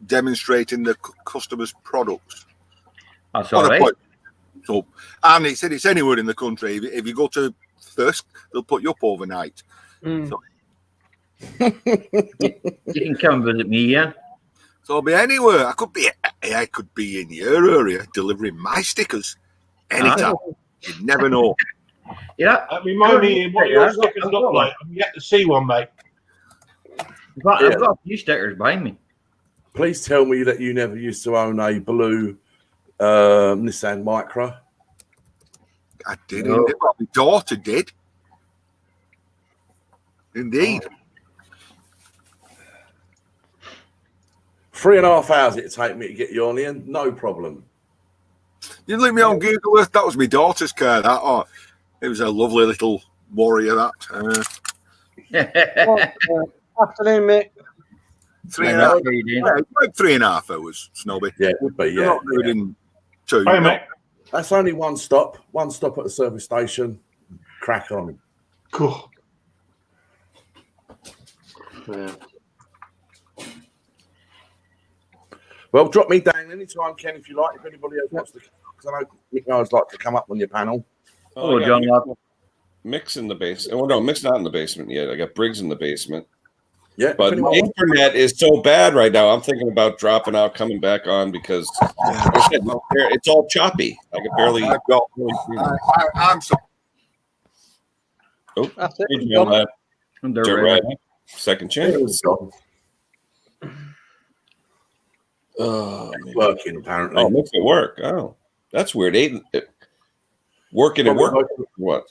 demonstrating the customer's products. That's all right. So, and he said it's anywhere in the country. If you go to Thirsk, they'll put you up overnight. So, you can come visit me, Ian. So I'll be anywhere. I could be in your area delivering my stickers anytime. You never know. Yeah. Remind me what your stickers look like. I'm yet to see one, mate. I've got a few stickers behind me. Please tell me that you never used to own a blue Nissan Micra. I did. No. Well, my daughter did. Indeed. 3.5 hours it'd take me to get you on here, no problem. You leave me on Google Earth. That was my daughter's car. That, oh, it was a lovely little warrior. That. Afternoon, Mick. 3.5 hours. About 3.5 hours, Snobby. Yeah, it would be. Yeah, not good in 2. Hey, Mick. That's only one stop. One stop at the service station. Crack on. Cool. Yeah. Well, drop me down anytime, Ken, if you like. If anybody else wants to, because I know Nick knows like to come up on your panel. Oh, John. Mick's in the basement. Oh no, Mick's not in the basement yet. I got Briggs in the basement. Yeah, but the internet is so bad right now. I'm thinking about dropping out, coming back on because it's all choppy. I can barely. I'm so. Oh, that's it. Second chance. Oh, working apparently. Oh, makes it work. Oh, that's weird. Working at work. What?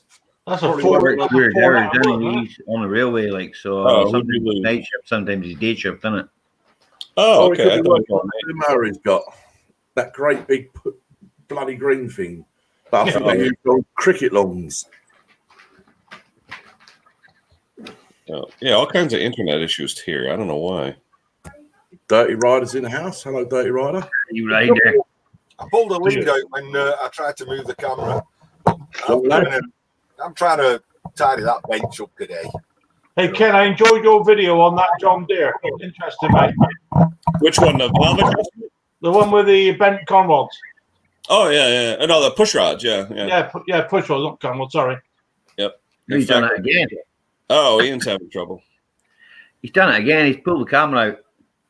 That's a weird. He's on the railway, like so. Sometimes he's night shift, sometimes he's day shift, isn't it? Oh, okay. Murray's got that great big bloody green thing. But I think they use on cricket lawns. Oh, yeah, all kinds of internet issues here. I don't know why. Dirty Rider's in the house. Hello, Dirty Rider. You right there? I pulled a lead out when I tried to move the camera. I'm trying to tidy that bench up today. Hey, Ken, I enjoyed your video on that John Deere. Interesting, mate. Which one? The valve adjustment? The one with the bent con rods. Oh, yeah. No, the push rods. Yeah, push rods, not con rods. Sorry. Yep. He's done it again. Oh, Ian's having trouble. He's done it again. He's pulled the camera out.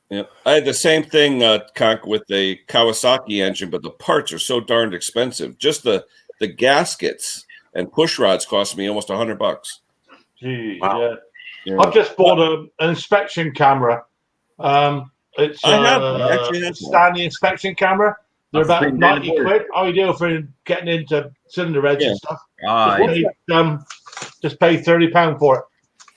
Yeah, I had the same thing, Conk, with the Kawasaki engine, but the parts are so darned expensive. Just the gaskets and push rods cost me almost $100. Gee, wow. Yeah. I've just bought an inspection camera. It's a standing inspection camera. They're about 90 quid. Ideal for getting into cylinder heads and stuff. Just pay £30 for it.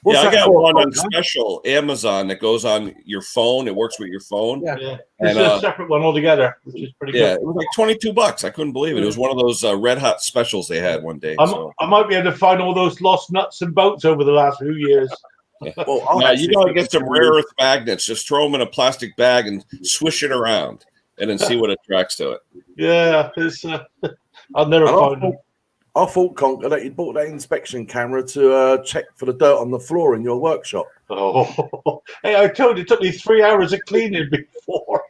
What's I got one on special Amazon that goes on your phone. It works with your phone. Yeah. It's a separate one altogether, which is pretty good. Yeah, it was like $22. I couldn't believe it. It was one of those red hot specials they had one day. I might be able to find all those lost nuts and bolts over the last few years. Yeah. Well, now you gotta get some rare earth magnets. Just throw them in a plastic bag and swish it around, and then see what attracts to it. Yeah, it's. I'll never find them. I thought, Conker, that you bought that inspection camera to check for the dirt on the floor in your workshop. Oh, hey, I told you it took me 3 hours of cleaning before.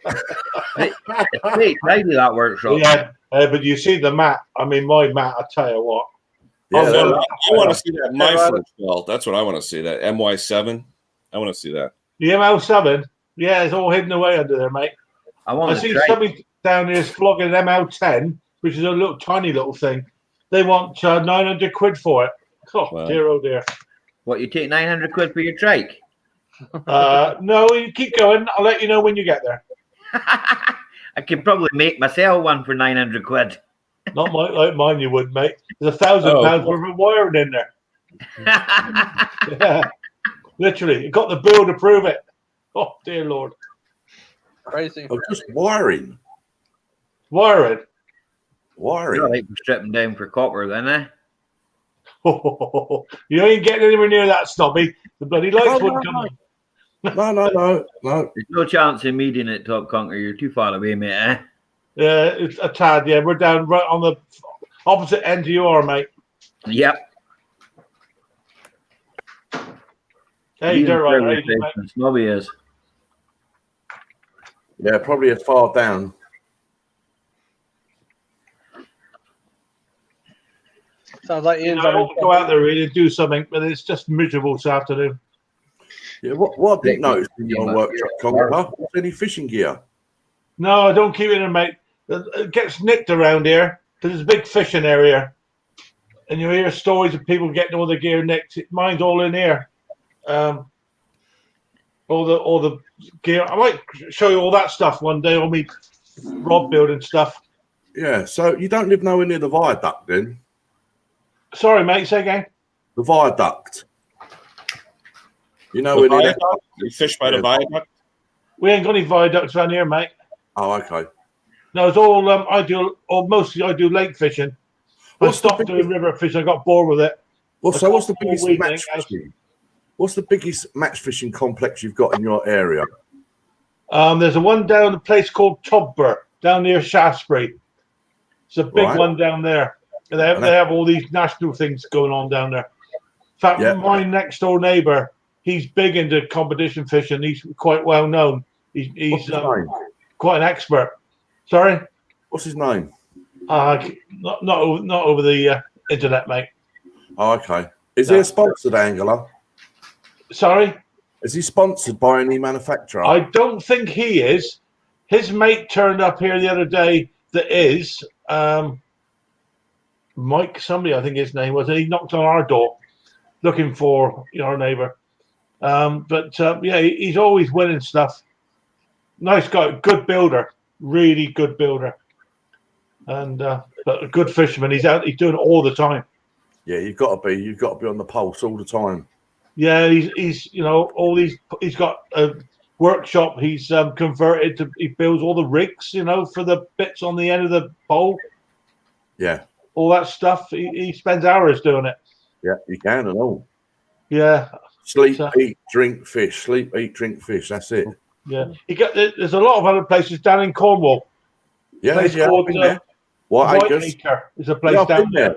Maybe that workshop. Yeah, but you see the mat. I mean, my mat, I tell you what. Yeah, I want to see that my belt. That's what I want to see. That MY7. I want to see that. The ML7. Yeah, it's all hidden away under there, mate. I see somebody down here flogging an ML10, which is a little tiny little thing. They want 900 quid for it. Oh, wow. Dear, oh dear. What, you take 900 quid for your trike? No, you keep going. I'll let you know when you get there. I could probably make myself one for 900 quid. Not like mine, you would, mate. There's £1,000 worth of wiring in there. Yeah, literally. You got the bill to prove it. Oh, dear Lord. Crazy. Oh, just wiring. Wiring. You're like stripping down for copper, then, eh? Oh, you ain't getting anywhere near that, Snobby. The bloody lights wouldn't come on. No. There's no chance of meeting at Top Conker. You're too far away, mate, eh? Yeah, it's a tad, yeah. We're down right on the opposite end you are, mate. Yep. Hey, they're right. Snobby is. Yeah, probably as far down. Sounds like Ian's I want to go out there really and do something, but it's just miserable this afternoon. Yeah, what I didn't notice in your workshop, Conker, was any fishing gear? No, I don't keep it in, mate. It gets nicked around here because it's a big fishing area. And you hear stories of people getting all their gear nicked. Mine's all in here. All the gear. I might show you all that stuff one day on me rod building stuff. Yeah, so you don't live nowhere near the viaduct then? Sorry, mate. Say again. The viaduct. You know The where viaduct? You fish by the viaduct? We ain't got any viaducts around here, mate. Oh, okay. No, it's all mostly I do lake fishing. I stopped doing river fishing. I got bored with it. Well, so what's the biggest match fishing? What's the biggest match fishing complex you've got in your area? There's a one down a place called Tobber down near Shaftesbury. It's a big one down there. And they have all these national things going on down there. In fact, my next door neighbour, he's big into competition fishing. He's quite well known. He's quite an expert. Sorry? What's his name? Not over the internet, mate. Oh, okay. Is he a sponsored angler? Sorry? Is he sponsored by any manufacturer? I don't think he is. His mate turned up here the other day that is. Mike, somebody, I think his name was. He knocked on our door looking for our neighbour. He's always winning stuff. Nice guy, good builder, really good builder. And but a good fisherman. He's out, he's doing it all the time. Yeah, you've got to be on the pulse all the time. Yeah, he's he's got a workshop. He's converted to, he builds all the rigs, for the bits on the end of the pole. Yeah. All that stuff. He spends hours doing it. Yeah, you can and all. Yeah. Sleep, eat, drink, fish. Sleep, eat, drink, fish. That's it. Yeah. There's a lot of other places down in Cornwall. Yeah, Called White Acres. Is a place down there.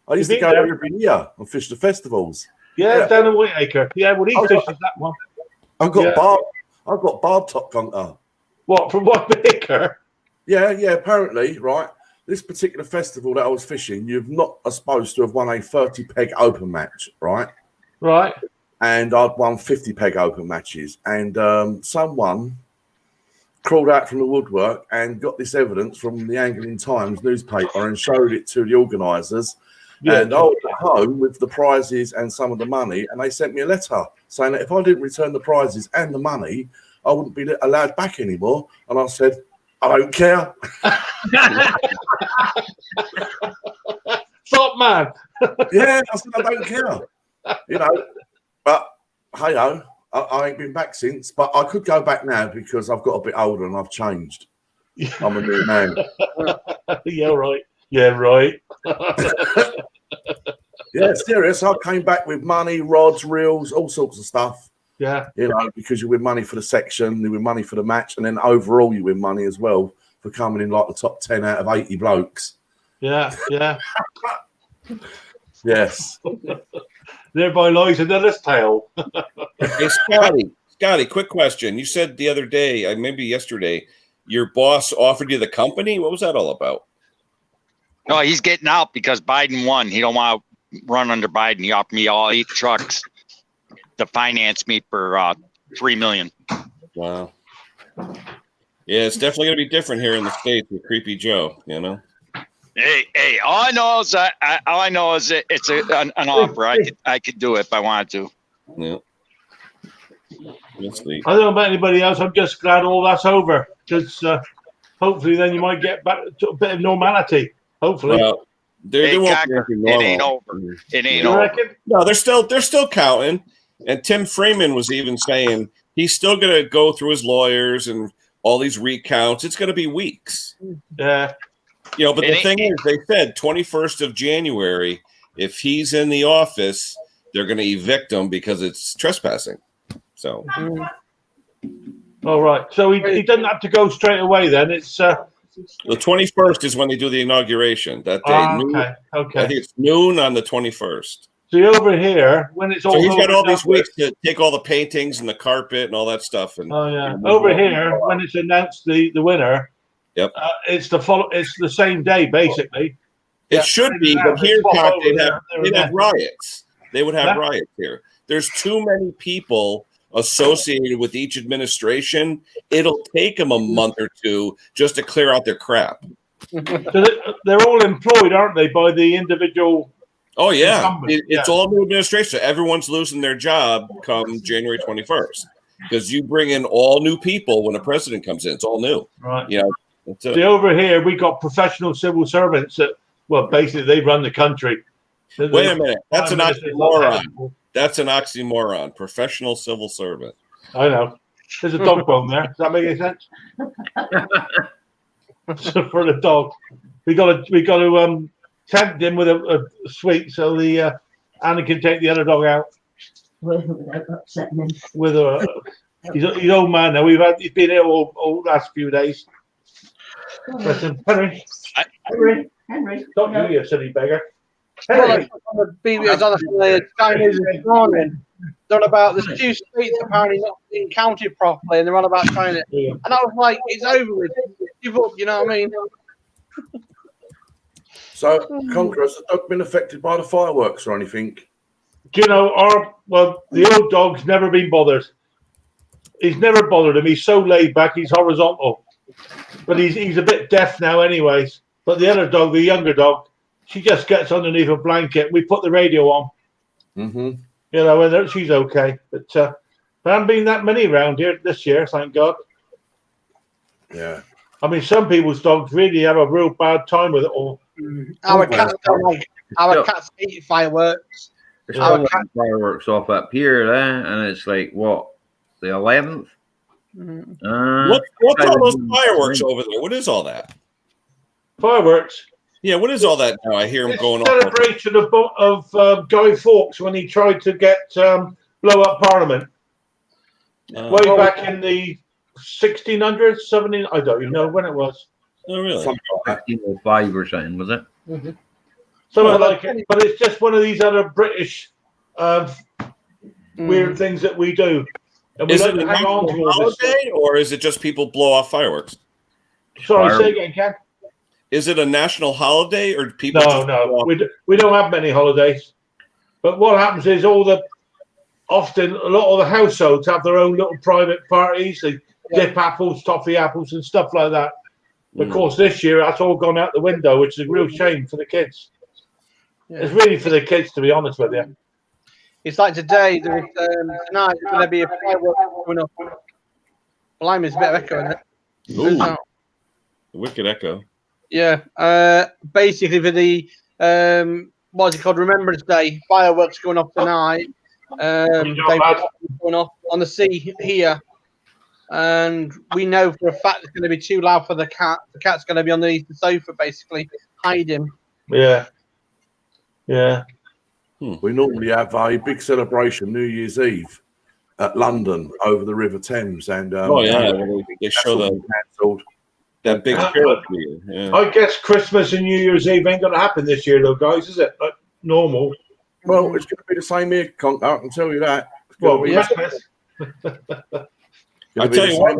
I used to go there every year and fish the festivals. Yeah, down in Whiteacre. Yeah, well, he fishes that one. I've got barred top conker. What, from Whiteacre? Yeah, apparently, right. This particular festival that I was fishing, you've not supposed to have won a 30 peg open match, right? Right. And I'd won 50 peg open matches. And someone crawled out from the woodwork and got this evidence from the Angling Times newspaper and showed it to the organisers. Yeah, and I was at home with the prizes and some of the money, and they sent me a letter saying that if I didn't return the prizes and the money, I wouldn't be allowed back anymore. And I said, I don't care. Top man. Yeah, I said, I don't care. But hey-ho, I ain't been back since. But I could go back now because I've got a bit older and I've changed. I'm a new man. Yeah, right. Yeah, right. Yeah, serious. I came back with money, rods, reels, all sorts of stuff. Yeah. Because you win money for the section, you win money for the match, and then overall you win money as well for coming in like the top 10 out of 80 blokes. Yeah. Yes. Thereby lies another tale. Hey, Scotty, quick question. You said the other day, maybe yesterday, your boss offered you the company. What was that all about? No, he's getting out because Biden won. He don't want to run under Biden. He offered me all 8 trucks to finance me for $3 million. Wow. Yeah, it's definitely gonna be different here in the States with Creepy Joe. Hey! All I know is it's an offer. I could do it if I wanted to. Yeah. That's neat. I don't know about anybody else. I'm just glad all that's over because hopefully then you might get back to a bit of normality. Hopefully. Well, they won't be it ain't over. It ain't over. No, they're still counting. And Tim Freeman was even saying he's still going to go through his lawyers and all these recounts. It's going to be weeks. Yeah. But the thing is, they said 21st of January, if he's in the office, they're going to evict him because it's trespassing. So. All right. So he doesn't have to go straight away then. It's the 21st is when they do the inauguration. That day. Okay. I think it's noon on the 21st. See, over here, when it's all... So he's got all these weeks to take all the paintings and the carpet and all that stuff. And over here, when it's announced the winner, it's the same day, basically. It should be, but here, they'd have riots. They would have riots here. There's too many people associated with each administration. It'll take them a month or two just to clear out their crap. So they're all employed, aren't they, by the individual... Oh, yeah. It's all new administration. So everyone's losing their job come January 21st because you bring in all new people when a president comes in. It's all new. Right. See, over here, we got professional civil servants that, well, basically, they run the country. Wait a minute. That's an oxymoron. That's an oxymoron. Professional civil servant. I know. There's a dog bone there. Does that make any sense? So for the dog, we got to tempt him with a sweet so the Anna can take the other dog out. Without upsetting him. With he's old man now. He's been here all last few days. Listen, Henry, don't you silly beggar. Henry. BB's on the Chinese this morning. They're on about there's 2 streets apparently not being counted properly, and they're on about China. Yeah. And I was like, it's over with. Give up, you know what I mean? So, Conker, has the dog been affected by the fireworks or anything? Do you know, the old dog's never been bothered. He's never bothered him. He's so laid back, he's horizontal. But he's a bit deaf now anyways. But the other dog, the younger dog, she just gets underneath a blanket. We put the radio on. Mm-hmm. You know, and she's okay. But there haven't been that many around here this year, thank God. Yeah. I mean, some people's dogs really have a real bad time with it all. Our cats don't like. Our cats hate fireworks. There's still fireworks off up here, and it's like what, the 11th? What's all those fireworks over there? What is all that? Fireworks. Yeah, what is all that now? I hear him going on. Celebration of Guy Fawkes when he tried to get blow up Parliament. Way back in the 1600s, 17. I don't even know when it was. Oh, really? 1505 or something, was it? Mm-hmm. Something like it, but it's just one of these other British weird things that we do. And we Is like it to a hang on to national all this holiday, or is it just people blow off fireworks? Sorry, say again, Ken. Is it a national holiday, or people? No. We don't have many holidays. But what happens is often a lot of the households have their own little private parties. They dip apples, toffee apples, and stuff like that. Of course, this year that's all gone out the window, which is a real shame for the kids. Yeah. It's really for the kids, to be honest with you. It's like today. Tonight there's going to be a firework going up. Blimey's a bit of echo in it. Ooh. Wicked echo. Yeah. Basically, for the what's it called? Remembrance Day. Fireworks going off tonight. Going off on the sea here. And we know for a fact it's going to be too loud for the cat. The cat's going to be underneath the sofa, basically, hiding. Yeah. Yeah. We normally have a big celebration New Year's Eve at London over the River Thames. And they show that big character. Yeah. I guess Christmas and New Year's Eve ain't going to happen this year, though, guys, is it? Like normal. Well, it's going to be the same here, Conker, I can tell you that. Well, Christmas. I tell you what,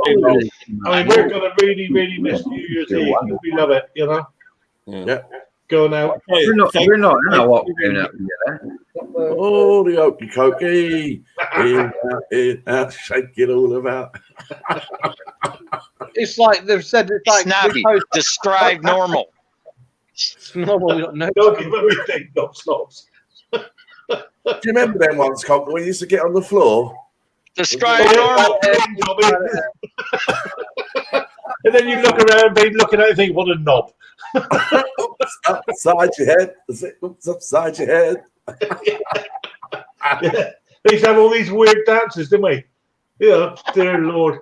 I mean, we're going to really, really miss New Year's Eve. We love it, you know. Yeah. Going out. We're not what we're doing out here. Oh, the okey cokey. In, out, shake it all about. It's like they've said. It's like Snobby. Describe normal. Normal. We don't know. Don't give everything. Not snobs. Do you remember them ones, Conker, when you used to get on the floor? Describe normal. And then you look around, babe, looking at it, think, what a knob. Upside your head. It's upside your head. Yeah. They used to have all these weird dances, didn't we? Yeah, dear Lord.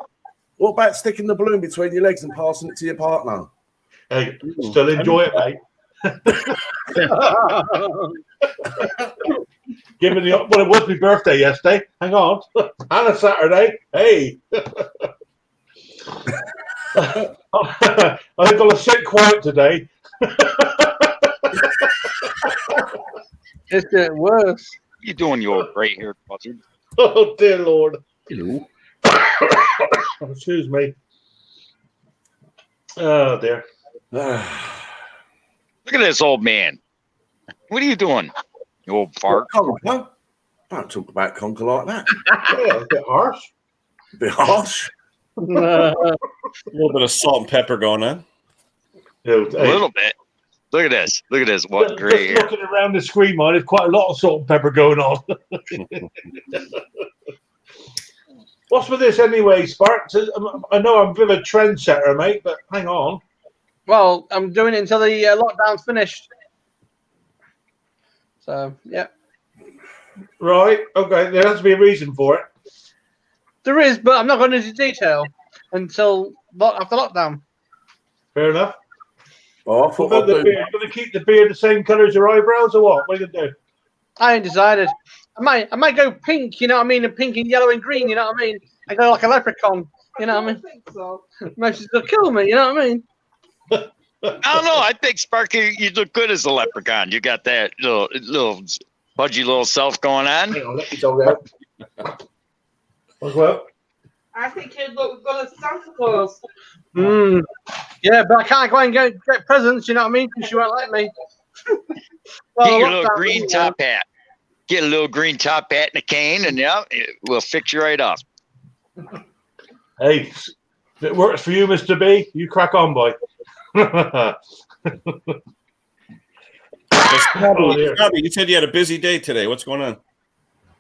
What about sticking the balloon between your legs and passing it to your partner? Hey, still enjoy it, mate. Given the well, it was my birthday yesterday. Hang on, and a Saturday. Hey, I think I'll sit quiet today. It's getting worse. You doing your great haired buzzard? Oh dear Lord. Hello. Excuse me. Oh dear. Look at this old man. What are you doing, you old fart? Conker, don't talk about Conker like that. Yeah, a bit harsh. A bit harsh. A little bit of salt and pepper going on. A little bit. Look at this. Look at this. What great hair. Looking around the screen, man, there's quite a lot of salt and pepper going on. What's with this anyway, Sparks? I know I'm a bit of a trendsetter, mate, but hang on. Well, I'm doing it until the lockdown's finished. So yeah, Right. Okay. There has to be a reason for it. there is, but I'm not going into detail until after lockdown. Fair enough. Oh, I thought What about I'd the do. beard? Going to keep the beard the same colour as your eyebrows, or what? What are you going to do? I ain't decided. I might go pink. You know what I mean? And pink and yellow and green. You know what I mean? I go like a leprechaun. You know what I mean? think so. Most will kill me. You know what I mean? I don't know. I think Sparky, you look good as a leprechaun. You got that little pudgy little self going on. Hang on, let me go out. Well, I think you'd look good as Santa Claus. Yeah, but I can't go and get presents. You know what I mean? Because she won't let me. Get your little lockdown, green top hat. Get a little green top hat and a cane, and yeah, we'll fix you right up. hey, if it works for you, Mr. B, you crack on, boy. Snobby, you said you had a busy day today. What's going on?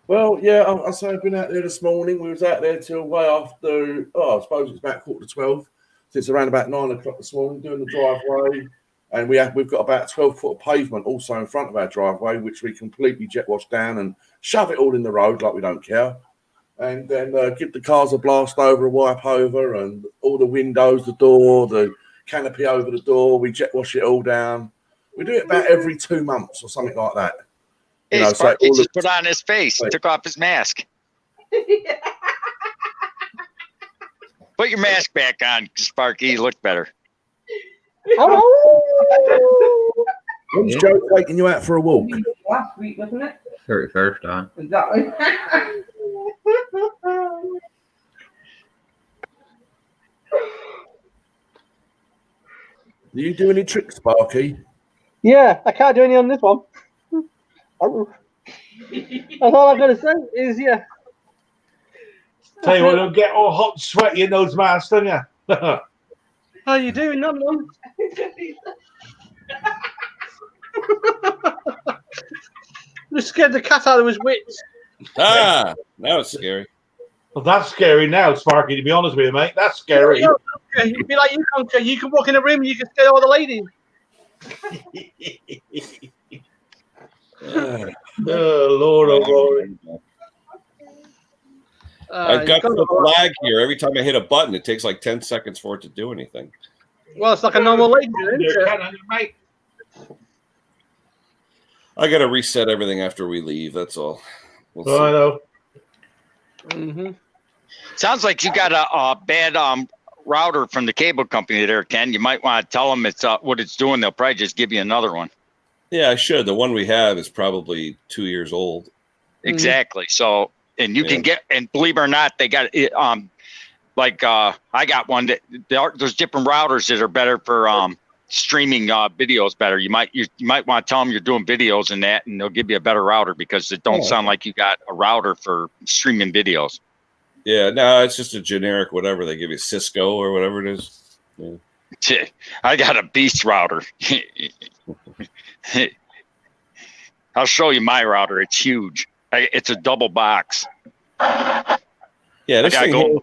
Well, yeah, I say I've been out there this morning. We was out there till way after, I suppose it's about 11:45. So it's around about 9 o'clock this morning, doing the driveway. And we've got about 12 foot of pavement also in front of our driveway, which we completely jet wash down and shove it all in the road like we don't care. And then give the cars a blast over, a wipe over, and all the windows, the door, the canopy over the door. We jet wash it all down. We do it about every 2 months or something like that. You Hey, know, so Sparky all just the- put on his face, took off his mask. Put your mask back on, Sparky. You look better. When's Joe taking you out for a walk? Last week, wasn't it? 31st on. Exactly. Do you do any tricks, Sparky? Yeah, I can't do any on this one. That's all I've got to say is yeah. Tell you what, you'll get all hot and sweaty in those masks, don't you? How you doing? Not long. Just scared the cat out of his wits. Ah, that was scary. Well, that's scary now, Sparky, to be honest with you, mate. That's scary. No, it'd be like you, Conker. You can walk in a room and you can scare all the ladies. Oh, Lord, oh, Lord. I've got you've the got- flag here. Every time I hit a button, it takes like 10 seconds for it to do anything. Well, it's like a normal lady, isn't You're it? kind of- mate. I got to reset everything after we leave. That's all. We'll Oh, I see. know. Mm-hmm. Sounds like you got a bad router from the cable company there, Ken. You might want to tell them it's what it's doing. They'll probably just give you another one. Yeah, I should. The one we have is probably 2 years old. Exactly. So, and you can get, and believe it or not, they got it. I got one that there's different routers that are better for streaming videos better. You might want to tell them you're doing videos and that, and they'll give you a better router because it don't sound like you got a router for streaming videos. Yeah, no, it's just a generic whatever. They give you Cisco or whatever it is. Yeah. I got a beast router. I'll show you my router. It's huge. It's a double box. Yeah, this gotta thing go. here,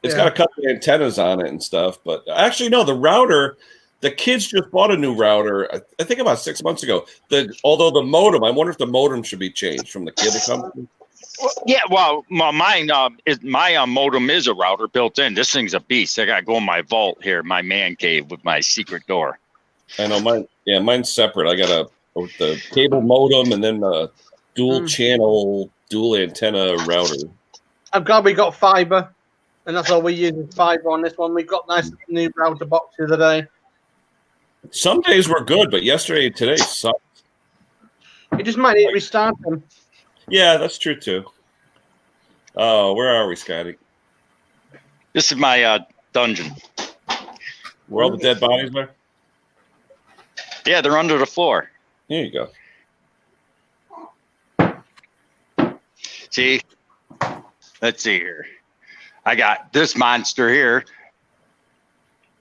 it's got a couple of antennas on it and stuff. But actually, no, the router, the kids just bought a new router, I think about 6 months ago. Although the modem, I wonder if the modem should be changed from the cable company. Yeah, well, mine my modem is a router built in. This thing's a beast. I got to go in my vault here, my man cave with my secret door. I know mine. Yeah, mine's separate. I got the cable modem and then the dual channel, dual antenna router. I'm glad we got fiber, and that's all we use is fiber on this one. We got nice new router box the other day. Some days were good, but yesterday and today sucked. It just might need restarting. Yeah, that's true too. Oh, where are we, Scotty? This is my dungeon. Where all the dead bodies are? Yeah, they're under the floor. Here you go. See? Let's see here. I got this monster here.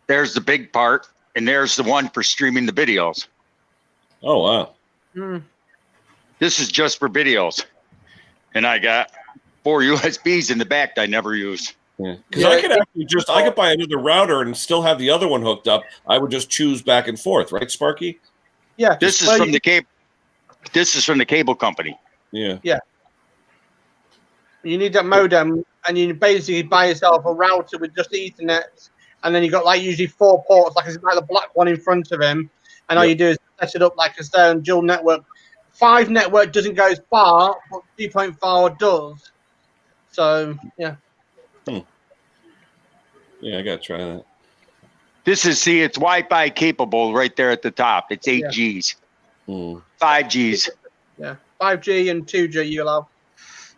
There's the big part, and there's the one for streaming the videos. Oh, wow. This is just for videos. And I got 4 USBs in the back that I never use. Yeah, because I could actually I could buy another router and still have the other one hooked up. I would just choose back and forth, right, Sparky? Yeah. This is from the cable. This is from the cable company. Yeah. You need that modem, and you basically buy yourself a router with just Ethernet, and then you got like usually 4 ports, like the black one in front of him, and all you do is set it up like a dual network. 5 network doesn't go as far, but 3.4 does. So yeah. Yeah, I gotta try that. This is it's Wi-Fi capable right there at the top. It's 8 Gs, 5 Gs. Yeah, 5G and 2G you'll have.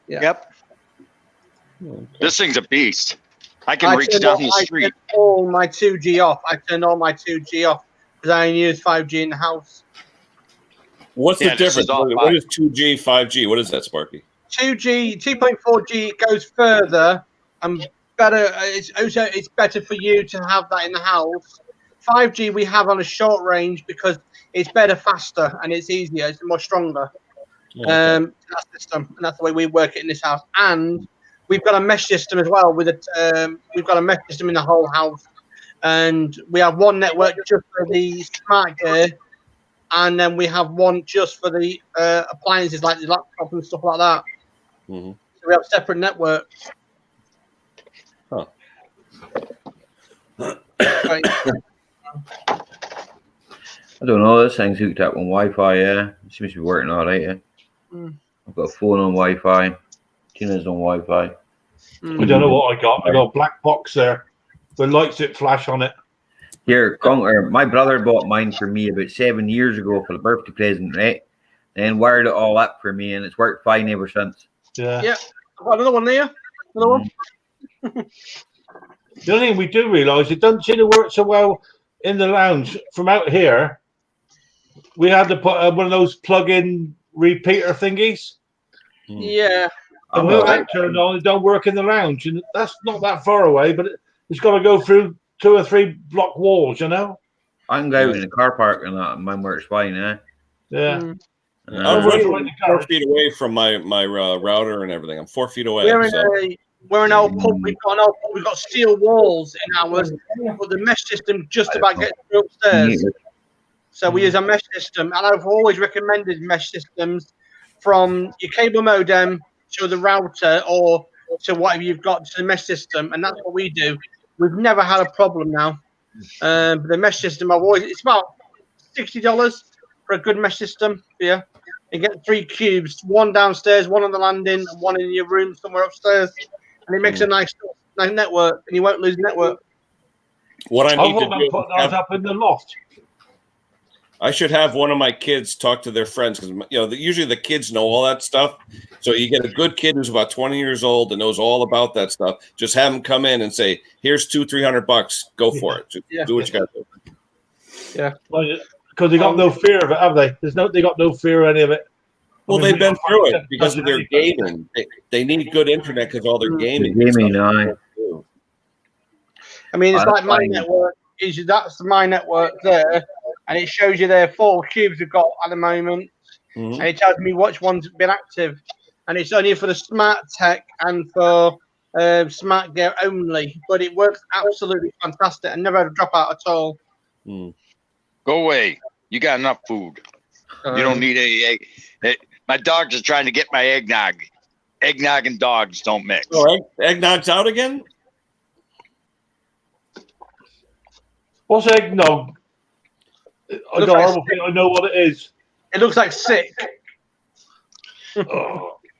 Yeah. Yep. Okay. This thing's a beast. I can reach down the street. I turned all my 2G off. I turned all my 2G off because I only use 5G in the house. What's the difference? What is 2G, 5G? What is that, Sparky? 2G, 2.4G goes further and better. It's better for you to have that in the house. 5G we have on a short range because it's better, faster, and it's easier. It's more stronger. That system, and that's the way we work it in this house. And we've got a mesh system as well. We've got a mesh system in the whole house, and we have one network just for the smart gear, and then we have one just for the appliances like the laptop and stuff like that. So we have separate networks. Huh. I don't know. This thing's hooked up on Wi-Fi. Yeah, it seems to be working all right. Yeah. I've got a phone on Wi-Fi. Tina's on Wi-Fi. I don't know what I got. I got a black box there. The lights that flash on it. Here, conker. My brother bought mine for me about 7 years ago for the birthday present, right? And wired it all up for me, and it's worked fine ever since. Yeah. Yeah. I've got another one there. Another one. The only thing we do realise, it doesn't seem to work so well in the lounge. From out here, we had to put one of those plug-in repeater thingies. Yeah. And when that turned on, it don't work in the lounge. And that's not that far away, but it's got to go through 2 or 3 block walls, you know? I can go out in the car park and that, and mine works fine, eh? Yeah. I'm 4 feet away from my router and everything. I'm 4 feet away. We're an old pub. We've got steel walls in ours, but the mesh system just about gets through upstairs. So we use a mesh system, and I've always recommended mesh systems from your cable modem to the router or to whatever you've got to the mesh system, and that's what we do. We've never had a problem now. But the mesh system, it's about $60 for a good mesh system. Yeah, you get 3 cubes, 1 downstairs, 1 on the landing, and 1 in your room somewhere upstairs, and it makes a nice network, and you won't lose network. What I need to do, put those up in the loft. I should have one of my kids talk to their friends because usually the kids know all that stuff. So you get a good kid who's about 20 years old and knows all about that stuff. Just have them come in and say, "Here's $200-300. Go for it. Just do what you got to do." Yeah, because they got no fear of it, have they? They got no fear of any of it. Well, they've been through it because of their gaming. They need good internet because all their gaming. I mean, it's like my network. That's my network there, and it shows you there 4 cubes we've got at the moment, and it tells me which one's been active, and it's only for the smart tech and for smart gear only, but it works absolutely fantastic and never had a dropout at all. Go away! You got enough food. You don't need any egg. My dogs are trying to get my eggnog. Eggnog and dogs don't mix. Oh, eggnog's out again? What's eggnog? I know what it is. It looks like sick. Here,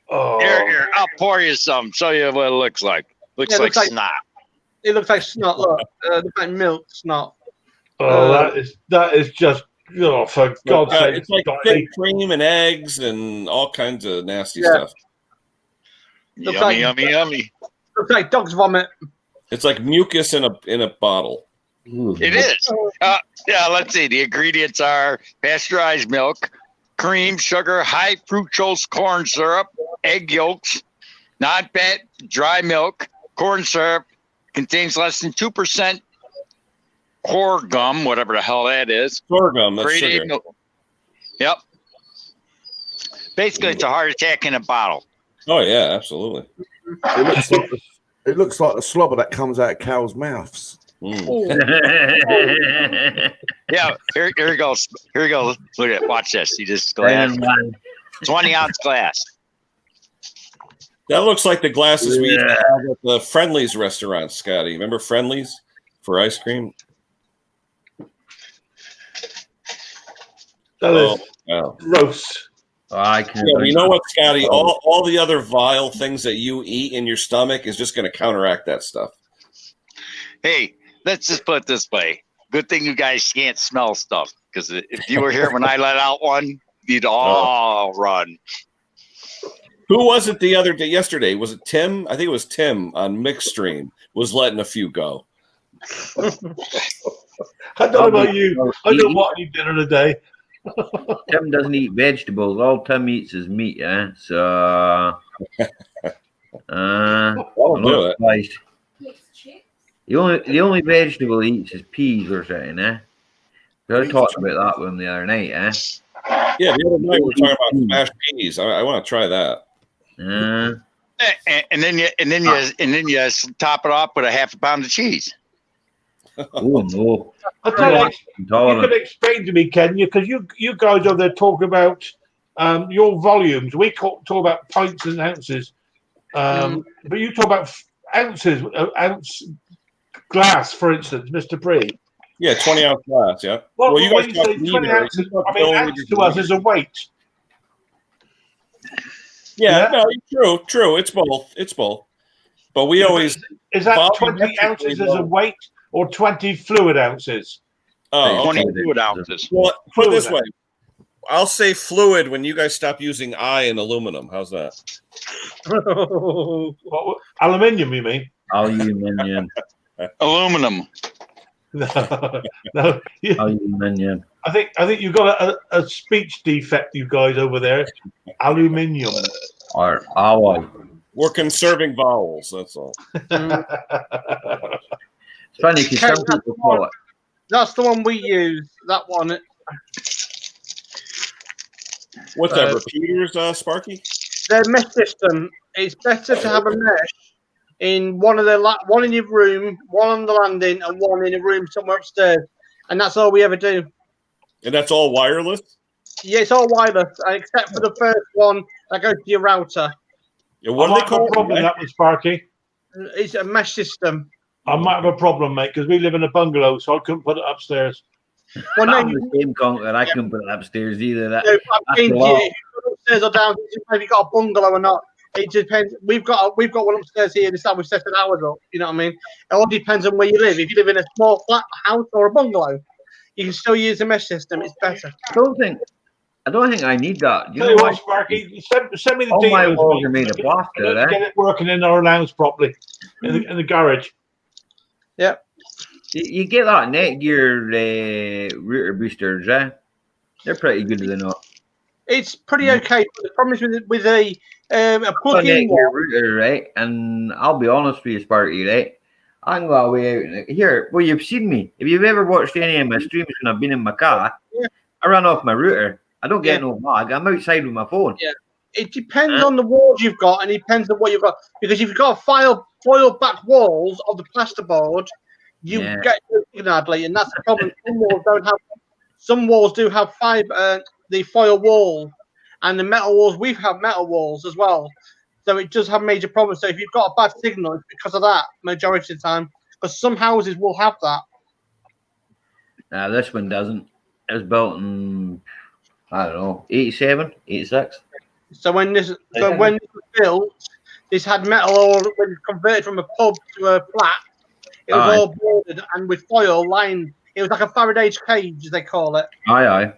I'll pour you some. Show you what it looks like. Looks like snot. It looks like snot. Look, it looks like milk snot. That is just. Oh, for God's sake! It's like thick cream and eggs and all kinds of nasty stuff. Yummy. Looks like dog's vomit. It's like mucus in a bottle. It is. Let's see. The ingredients are pasteurized milk, cream, sugar, high fructose corn syrup, egg yolks, non-fat dry milk, corn syrup, contains less than 2% sorghum, whatever the hell that is. Sorghum, that's sugar. Yep. Basically, it's a heart attack in a bottle. Oh yeah, absolutely. It looks like the slobber that comes out of cows' mouths. Yeah, here he goes. Here he goes. Look at it. Watch this. He just glass. 20-ounce glass. That looks like the glasses we used to have at the Friendly's restaurant, Scotty. Remember Friendly's for ice cream? That is gross. Yeah, you know what, Scotty? All the other vile things that you eat in your stomach is just going to counteract that stuff. Hey, let's just put it this way. Good thing you guys can't smell stuff, because if you were here when I let out one, you'd all run. Who was it the other day? Yesterday, was it Tim? I think it was Tim on Mixstream was letting a few go. I don't know about you. I don't want any dinner today. Tim doesn't eat vegetables. All Tim eats is meat. So I'll do it. The only vegetable he eats is peas or something. I talked about that with him the other night. Yeah, the other night we were talking about smashed peas. I want to try that. And then you top it off with a half a pound of cheese. Oh no! I'll tell you, you can explain to me, Ken, because you guys over there talk about your volumes. We talk about pints and ounces, but you talk about ounces, ounce glass, for instance, Mr. Briggs. Yeah, 20-ounce glass. Yeah. Well, you guys say 20 ounces. I mean, ounce to us is a weight. Yeah, no, true. It's both. But we always is that 20 ounces as a weight or 20 fluid ounces? Oh, 20 fluid ounces. Well, put it this way. I'll say fluid when you guys stop using I in aluminum. How's that? Aluminium, you mean? Aluminium. Aluminum. No. Aluminium. I think you've got a speech defect, you guys over there. Aluminium. Or alloy. We're conserving vowels, that's all. It's funny because some people call it. That's the one we use. That one. What's that, repeaters, Sparky? Their mesh system. It's better to have a mesh in one in your room, one on the landing, and one in a room somewhere upstairs. And that's all we ever do. And that's all wireless? Yeah, it's all wireless, except for the first one that goes to your router. Yeah, what do they call problem that with Sparky? It's a mesh system. I might have a problem, mate, because we live in a bungalow, so I couldn't put it upstairs. Well, I'm the same conker. I couldn't put it upstairs either. No, if you go upstairs or down, if you've got a bungalow or not. It depends. We've got one upstairs here. This time we've set ours up. You know what I mean? It all depends on where you live. If you live in a small flat house or a bungalow, you can still use the mesh system. It's better. I don't think I need that. You know what, Sparky? Send me the all details. My walls are made of plaster. Get it working in our lounge properly in the garage. Yeah. You get that Netgear router boosters, They're pretty good, are they not? It's pretty okay. But the problem is with a plug-in router, right? And I'll be honest with you, Sparky, right? I can go away out here. Well, you've seen me. If you've ever watched any of my streams when I've been in my car, I run off my router. I don't get no mag. I'm outside with my phone. Yeah. It depends on the walls you've got, and it depends on what you've got. Because if you've got foil back walls of the plasterboard, you get signally, and that's the problem. Some walls do have the foil wall, and the metal walls. We have metal walls as well, so it does have major problems. So if you've got a bad signal, it's because of that majority of the time. Because some houses will have that. This one doesn't. It was built in, I don't know, 87, 86. So when this was built, this had metal, or when it converted from a pub to a flat, it was all boarded and with foil lined. It was like a Faraday's cage, as they call it. Aye.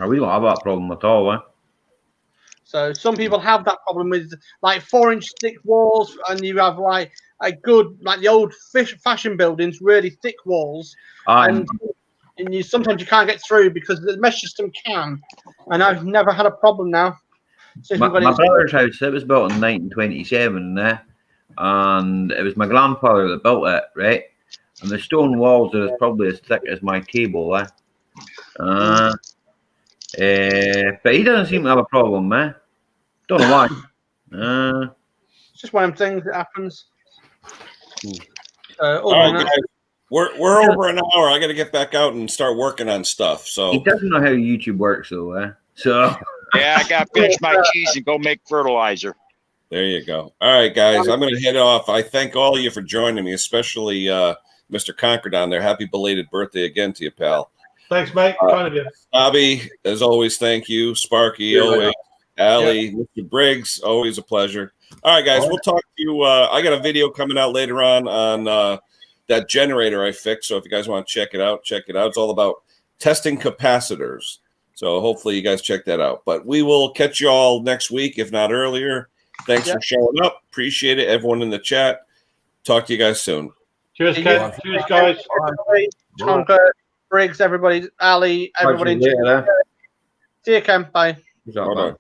We don't have that problem at all, So some people have that problem with like 4-inch thick walls, and you have like a good, like the old fashion buildings, really thick walls, and sometimes you can't get through because the mesh system can. And I've never had a problem now. So my brother's house, it was built in 1927, and it was my grandfather that built it, right? And the stone walls are probably as thick as my table, but he doesn't seem to have a problem, Don't know why. It's just one of them things that happens. All right, guys. We're over an hour. I got to get back out and start working on stuff. So He doesn't know how YouTube works, though. So Yeah, I got to finish my cheese and go make fertilizer. there you go. All right, guys, I'm going to head off. I thank all of you for joining me, especially Mr. Conker down there. Happy belated birthday again to you, pal. Thanks, mate. Kind of you. Snobby, as always, thank you. Sparky, always. Allie, Mr. Briggs, always a pleasure. All right, guys, we'll talk to you. I got a video coming out later on that generator I fixed. So if you guys want to check it out, check it out. It's all about testing capacitors. So hopefully you guys check that out. But we will catch you all next week, if not earlier. Thanks for showing up. Appreciate it. Everyone in the chat. Talk to you guys soon. Cheers, Ken. Cheers, guys. Conker, Briggs, everybody, Ali, everybody. See you, Ken. Bye. Bye-bye.